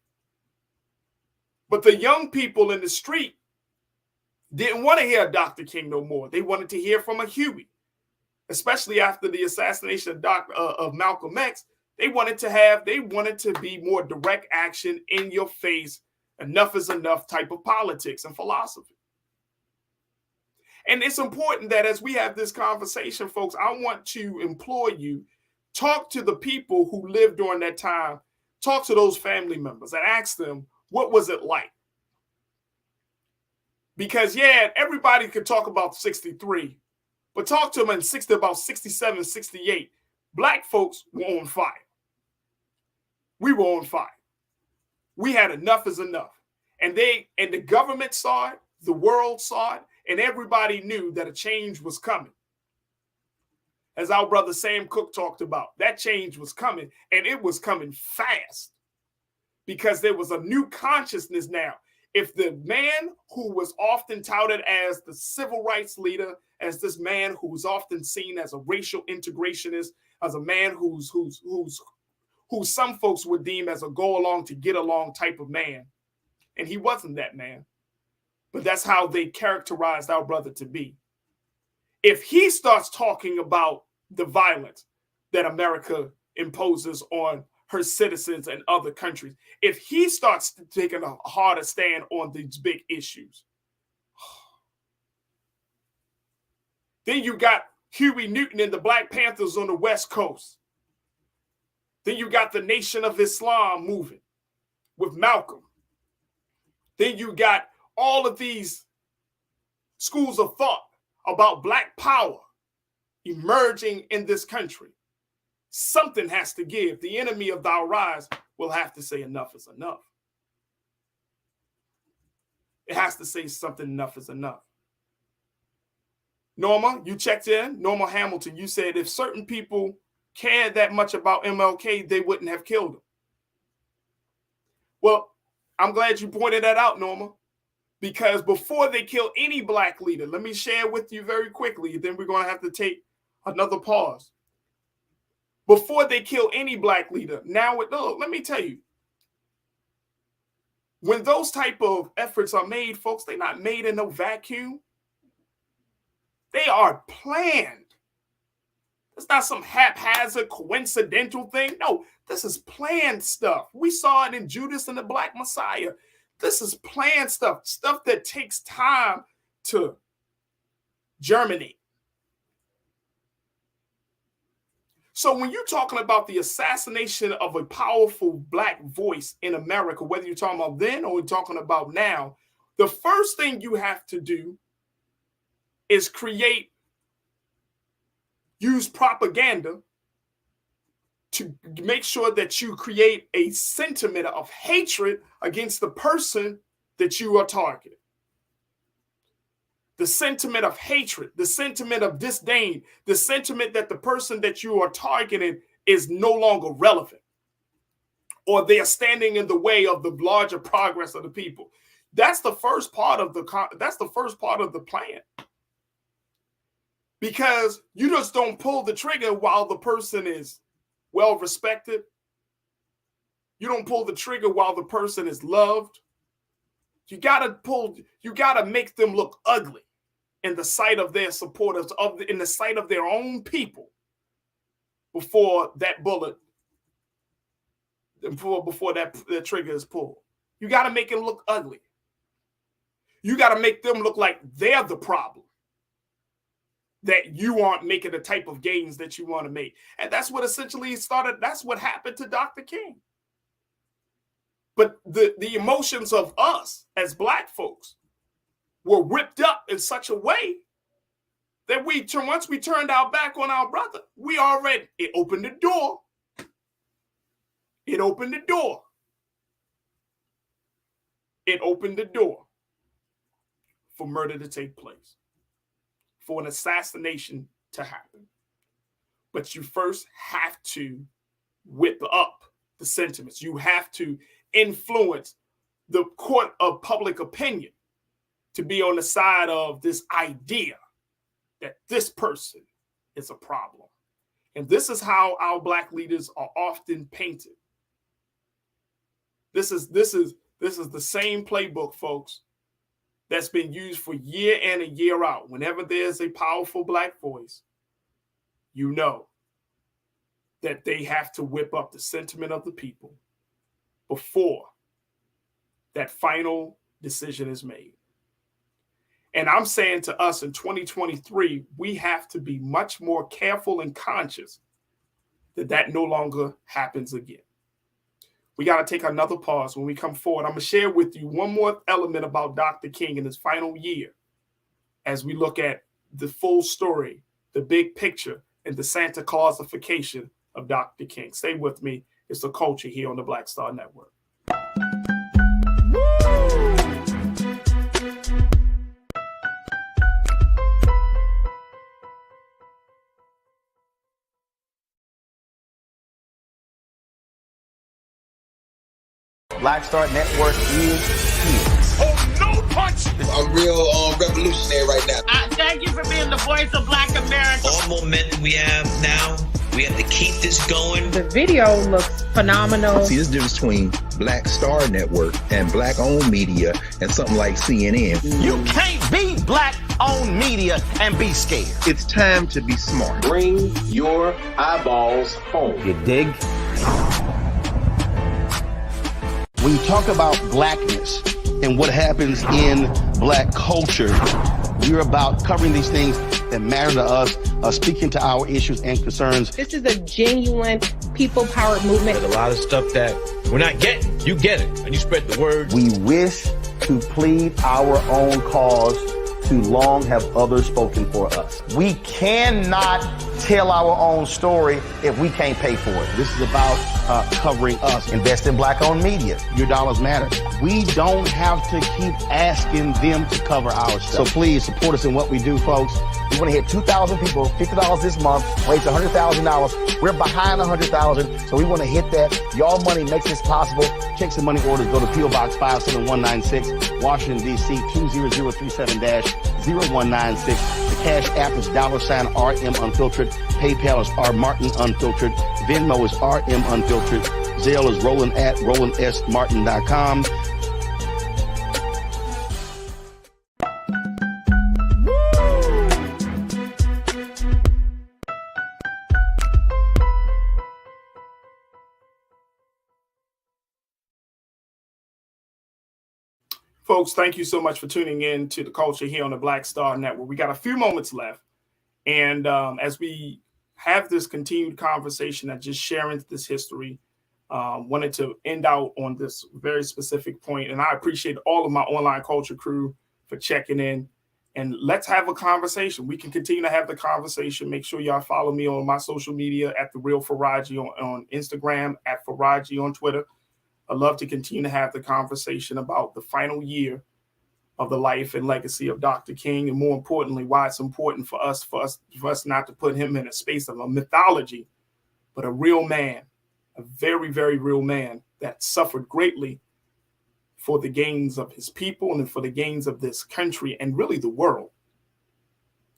But the young people in the street didn't want to hear Dr. King no more. They wanted to hear from a Huey, especially after the assassination of Malcolm X. They wanted to be more direct action, in your face, enough is enough type of politics and philosophy. And it's important that as we have this conversation, folks, I want to implore you, talk to the people who lived during that time, talk to those family members and ask them, what was it like? Because, yeah, everybody could talk about 63, but talk to them in about 67, 68. Black folks were on fire. We were on fire. We had enough is enough. And the government saw it, the world saw it, and everybody knew that a change was coming. As our brother Sam Cooke talked about, that change was coming, and it was coming fast because there was a new consciousness now. If the man who was often touted as the civil rights leader, as this man who was often seen as a racial integrationist, as a man who some folks would deem as a go along to get along type of man, and he wasn't that man, but that's how they characterized our brother to be. If he starts talking about the violence that America imposes on her citizens and other countries, if he starts taking a harder stand on these big issues, then you got Huey Newton and the Black Panthers on the West Coast. Then you got the Nation of Islam moving with Malcolm. Then you got all of these schools of thought about Black power emerging in this country. Something has to give. The enemy of our rise will have to say enough is enough. It has to say something, enough is enough. Norma, you checked in. Norma Hamilton, you said if certain people cared that much about MLK, they wouldn't have killed him. Well, I'm glad you pointed that out, Norma, because before they kill any Black leader, let me share with you very quickly, then we're going to have to take another pause. Before they kill any Black leader, let me tell you, when those type of efforts are made, folks, they're not made in no vacuum. They are planned. It's not some haphazard, coincidental thing. No, this is planned stuff. We saw it in Judas and the Black Messiah. This is planned stuff that takes time to germinate. So when you're talking about the assassination of a powerful Black voice in America, whether you're talking about then or you're talking about now, the first thing you have to do is use propaganda to make sure that you create a sentiment of hatred against the person that you are targeting. The sentiment of hatred, the sentiment of disdain, the sentiment that the person that you are targeting is no longer relevant, or they are standing in the way of the larger progress of the people. That's the first part of the plan. Because you just don't pull the trigger while the person is well respected. You don't pull the trigger while the person is loved. You gotta make them look ugly in the sight of their supporters, in the sight of their own people, before that bullet, before that trigger is pulled. You gotta make them look ugly. You gotta make them look like they're the problem, that you aren't making the type of gains that you want to make. And that's what essentially started. That's what happened to Dr. King. But the emotions of us as Black folks were whipped up in such a way that once we turned our back on our brother, it opened the door. It opened the door. it opened the door for murder to take place, for an assassination to happen. But you first have to whip up the sentiments. You have to influence the court of public opinion to be on the side of this idea that this person is a problem. And this is how our Black leaders are often painted. This is the same playbook, folks, that's been used for year in and year out. Whenever there's a powerful Black voice, you know that they have to whip up the sentiment of the people before that final decision is made. And I'm saying to us in 2023, we have to be much more careful and conscious that that no longer happens again. We got to take another pause. When we come forward, I'm going to share with you one more element about Dr. King in his final year as we look at the full story, the big picture, and the Santa Clausification of Dr. King. Stay with me. It's The Culture here on the Black Star Network. Black Star Network is here. Oh, no punch! I'm real revolutionary right now. Thank you for being the voice of Black America. All momentum we have now, we have to keep this going. The video looks phenomenal. See, this difference between Black Star Network and Black-owned media and something like CNN. You can't be Black-owned media and be scared. It's time to be smart. Bring your eyeballs home. You dig? When you talk about Blackness and what happens in Black culture, we're about covering these things that matter to us, speaking to our issues and concerns. This is a genuine people-powered movement. There's a lot of stuff that we're not getting. You get it, and you spread the word. We wish to plead our own cause. Too long have others spoken for us. We cannot tell our own story if we can't pay for it. This is about covering us. Invest in Black-owned media. Your dollars matter. We don't have to keep asking them to cover our stuff. So please support us in what we do, folks. We want to hit 2,000 people, $50 this month, raise $100,000. We're behind 100,000, so we want to hit that. Y'all money makes this possible. Checks and money orders go to P.O. Box 57196, Washington, D.C. 20037-0196. The Cash App is $RM Unfiltered. PayPal is R Martin Unfiltered. Venmo is RM Unfiltered. Zelle is roland@rolandsmartin.com. Folks, thank you so much for tuning in to The Culture here on the Black Star Network. We got a few moments left. And as we have this continued conversation and just sharing this history, wanted to end out on this very specific point. And I appreciate all of my online culture crew for checking in. And let's have a conversation. We can continue to have the conversation. Make sure y'all follow me on my social media at The Real Farajii on Instagram, at Farajii on Twitter. I'd love to continue to have the conversation about the final year of the life and legacy of Dr. King, and more importantly, why it's important for us not to put him in a space of a mythology, but a real man, a very, very real man that suffered greatly for the gains of his people and for the gains of this country and really the world.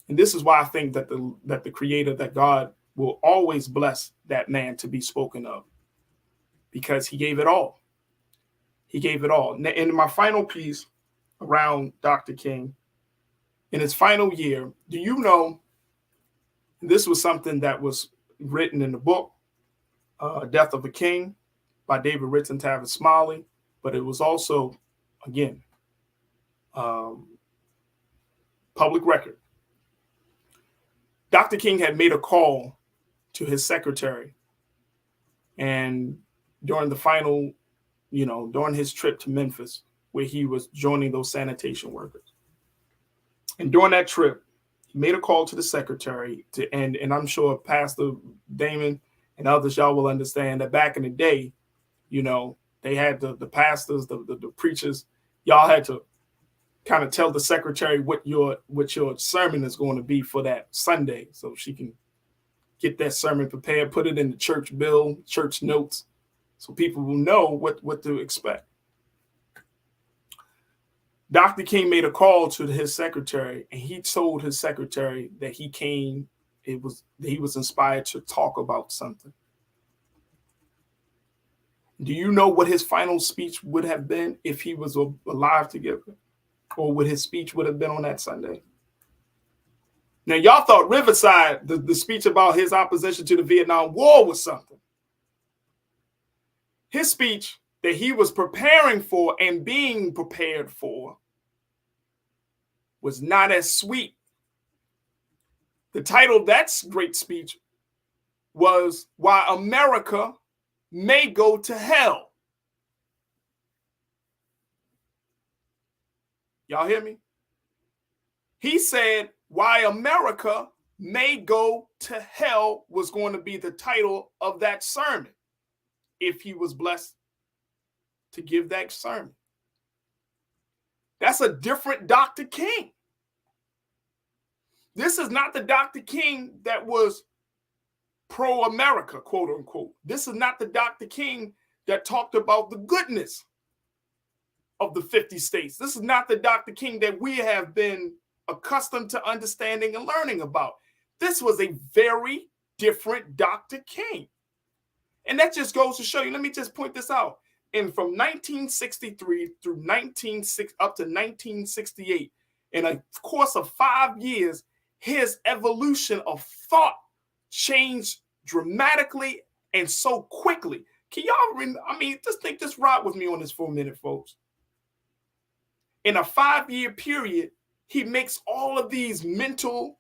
And this is why I think that the Creator, that God, will always bless that man to be spoken of, because he gave it all. He gave it all. In my final piece around Dr. King, in his final year, do you know, this was something that was written in the book, Death of a King by David Ritz and Tavis Smiley, but it was also, again, public record. Dr. King had made a call to his secretary, and during the final, during his trip to Memphis, where he was joining those sanitation workers. And during that trip, he made a call to the secretary and I'm sure Pastor Damon and others, y'all will understand that back in the day, they had the pastors, the preachers, y'all had to kind of tell the secretary what your sermon is going to be for that Sunday, so she can get that sermon prepared, put it in the church bill, church notes, so people will know what to expect. Dr. King made a call to his secretary, and he told his secretary that he was inspired to talk about something. Do you know what his final speech would have been if he was alive to give it? Or what his speech would have been on that Sunday? Now, y'all thought Riverside, the speech about his opposition to the Vietnam War, was something. His speech that he was preparing for and being prepared for was not as sweet. The title of that great speech was "Why America May Go to Hell." Y'all hear me? He said, "Why America May Go to Hell" was going to be the title of that sermon if he was blessed to give that sermon. That's a different Dr. King. This is not the Dr. King that was pro-America, quote unquote. This is not the Dr. King that talked about the goodness of the 50 states. This is not the Dr. King that we have been accustomed to understanding and learning about. This was a very different Dr. King. And that just goes to show you, let me just point this out. And from 1963 through up to 1968, in a course of 5 years, his evolution of thought changed dramatically and so quickly. Can y'all, just think this ride with me on this for a minute, folks. In a 5-year period, he makes all of these mental,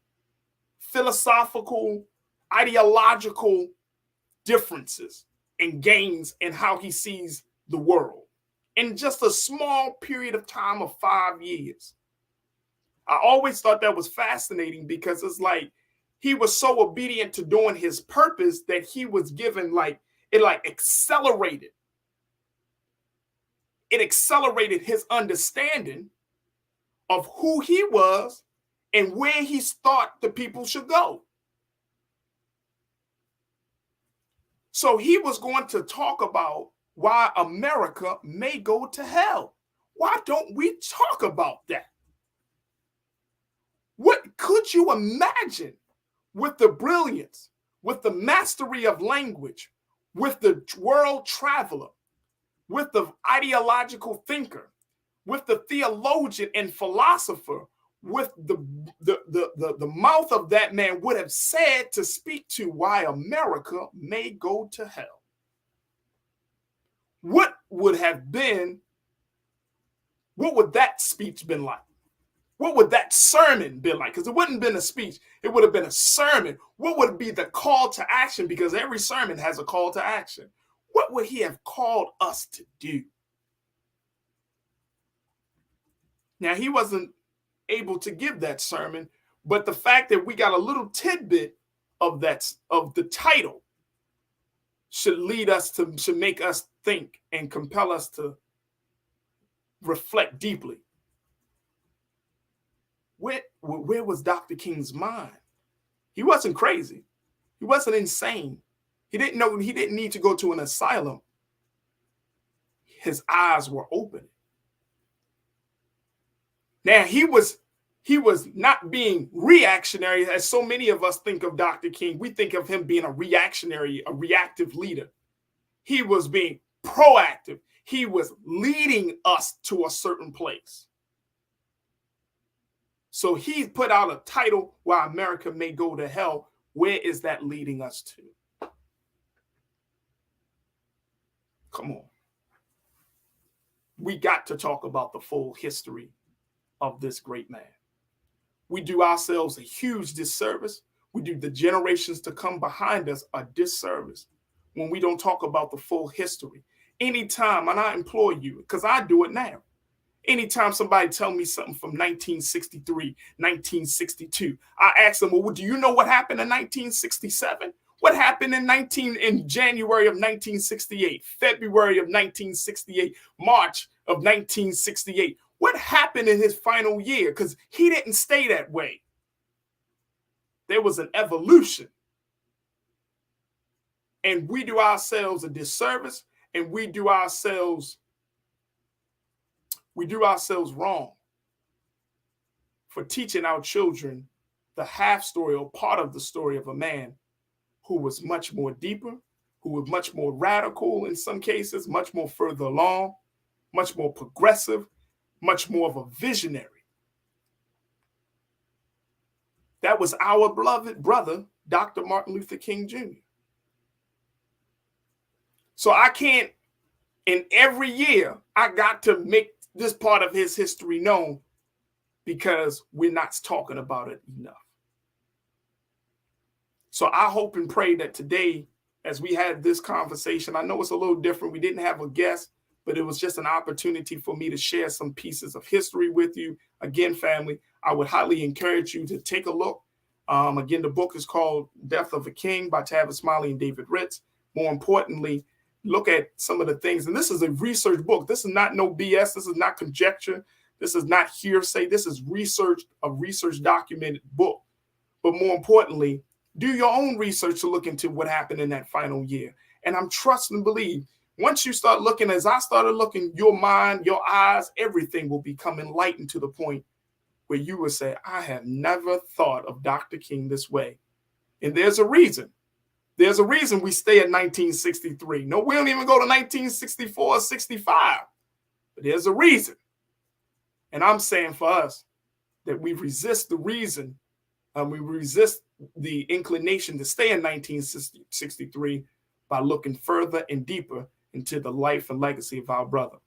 philosophical, ideological differences and gains in how he sees the world in just a small period of time of 5 years. I always thought that was fascinating because it's like he was so obedient to doing his purpose that he was given it accelerated. It accelerated his understanding of who he was and where he thought the people should go. So he was going to talk about why America may go to hell. Why don't we talk about that? What could you imagine with the brilliance, with the mastery of language, with the world traveler, with the ideological thinker, with the theologian and philosopher, with the mouth of that man would have said to speak to why America may go to hell? What would that speech been like? What would that sermon be like? Because it wouldn't have been a speech. It would have been a sermon. What would be the call to action? Because every sermon has a call to action. What would he have called us to do? Now, he wasn't able to give that sermon, but the fact that we got a little tidbit of the title should make us think and compel us to reflect deeply. Where was Dr. King's mind? He wasn't crazy. He wasn't insane. He didn't need to go to an asylum. His eyes were open. Now, he was not being reactionary, as so many of us think of Dr. King. We think of him being a reactionary, a reactive leader. He was being proactive. He was leading us to a certain place. So he put out a title, Why America May Go to Hell. Where is that leading us to? Come on. We got to talk about the full history of this great man. We do ourselves a huge disservice. We do the generations to come behind us a disservice when we don't talk about the full history. Anytime, and I implore you, because I do it now, anytime somebody tell me something from 1963, 1962, I ask them, well, do you know what happened in 1967? What happened in January of 1968, February of 1968, March of 1968. What happened in his final year? Because he didn't stay that way. There was an evolution. And we do ourselves a disservice, and we do ourselves wrong for teaching our children the half story or part of the story of a man who was much more deeper, who was much more radical in some cases, much more further along, much more progressive, much more of a visionary. That was our beloved brother, Dr. Martin Luther King Jr. So I can't, in every year, I got to make this part of his history known because we're not talking about it enough. So I hope and pray that today, as we had this conversation, I know it's a little different. We didn't have a guest, but it was just an opportunity for me to share some pieces of history with you. Again, family, I would highly encourage you to take a look. Again, the book is called Death of a King by Tavis Smiley and David Ritz. More importantly, look at some of the things. And this is a research book. This is not no BS. This is not conjecture. This is not hearsay. This is research, a research documented book. But more importantly, do your own research to look into what happened in that final year. And I'm trusting and believe once you start looking, as I started looking, your mind, your eyes, everything will become enlightened to the point where you will say, I have never thought of Dr. King this way. And there's a reason. There's a reason we stay at 1963. No, we don't even go to 1964 or 65. But there's a reason. And I'm saying for us that we resist the reason, we resist the inclination to stay in 1963 by looking further and deeper into the life and legacy of our brother.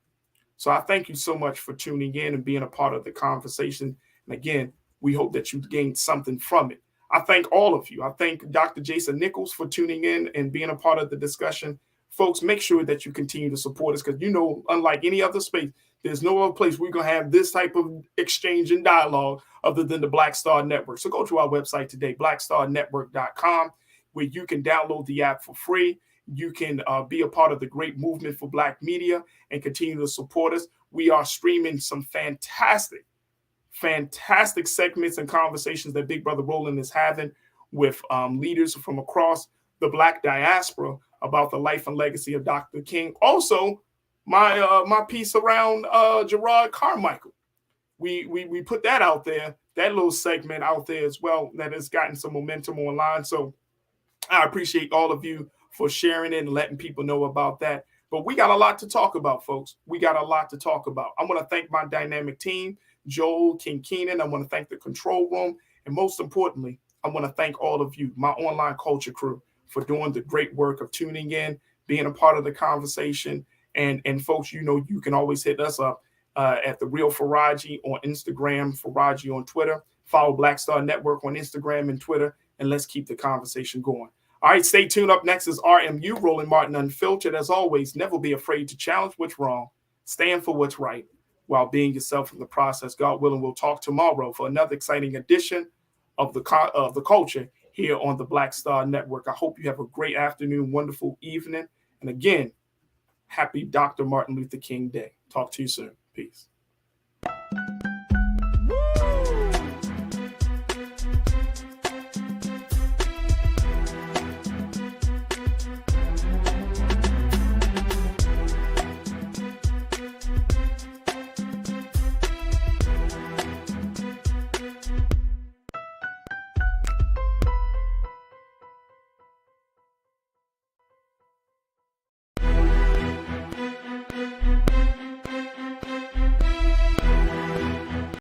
So I thank you so much for tuning in and being a part of the conversation. And again, we hope that you gained something from it. I thank all of you. I thank Dr. Jason Nichols for tuning in and being a part of the discussion. Folks, make sure that you continue to support us because, you know, unlike any other space, there's no other place we're going to have this type of exchange and dialogue other than the Black Star Network. So go to our website today, blackstarnetwork.com, where you can download the app for free. You can be a part of the great movement for Black media and continue to support us. We are streaming some fantastic segments and conversations that Big Brother Roland is having with leaders from across the Black diaspora about the life and legacy of Dr. King. Also, my piece around Gerard Carmichael. We put that out there, that little segment out there as well, that has gotten some momentum online. So I appreciate all of you for sharing it and letting people know about that. But we got a lot to talk about, folks. We got a lot to talk about. I want to thank my dynamic team, Joel, King Keenan. I want to thank the control room. And most importantly, I want to thank all of you, my online culture crew, for doing the great work of tuning in, being a part of the conversation. And folks, you know, you can always hit us up at The Real Farajii on Instagram, Farajii on Twitter. Follow Black Star Network on Instagram and Twitter, and let's keep the conversation going. All right, stay tuned. Up next is RMU, Roland Martin Unfiltered. As always, never be afraid to challenge what's wrong. Stand for what's right while being yourself in the process. God willing, we'll talk tomorrow for another exciting edition of the culture here on the Black Star Network. I hope you have a great afternoon, wonderful evening. And again, happy Dr. Martin Luther King Day. Talk to you soon. Peace.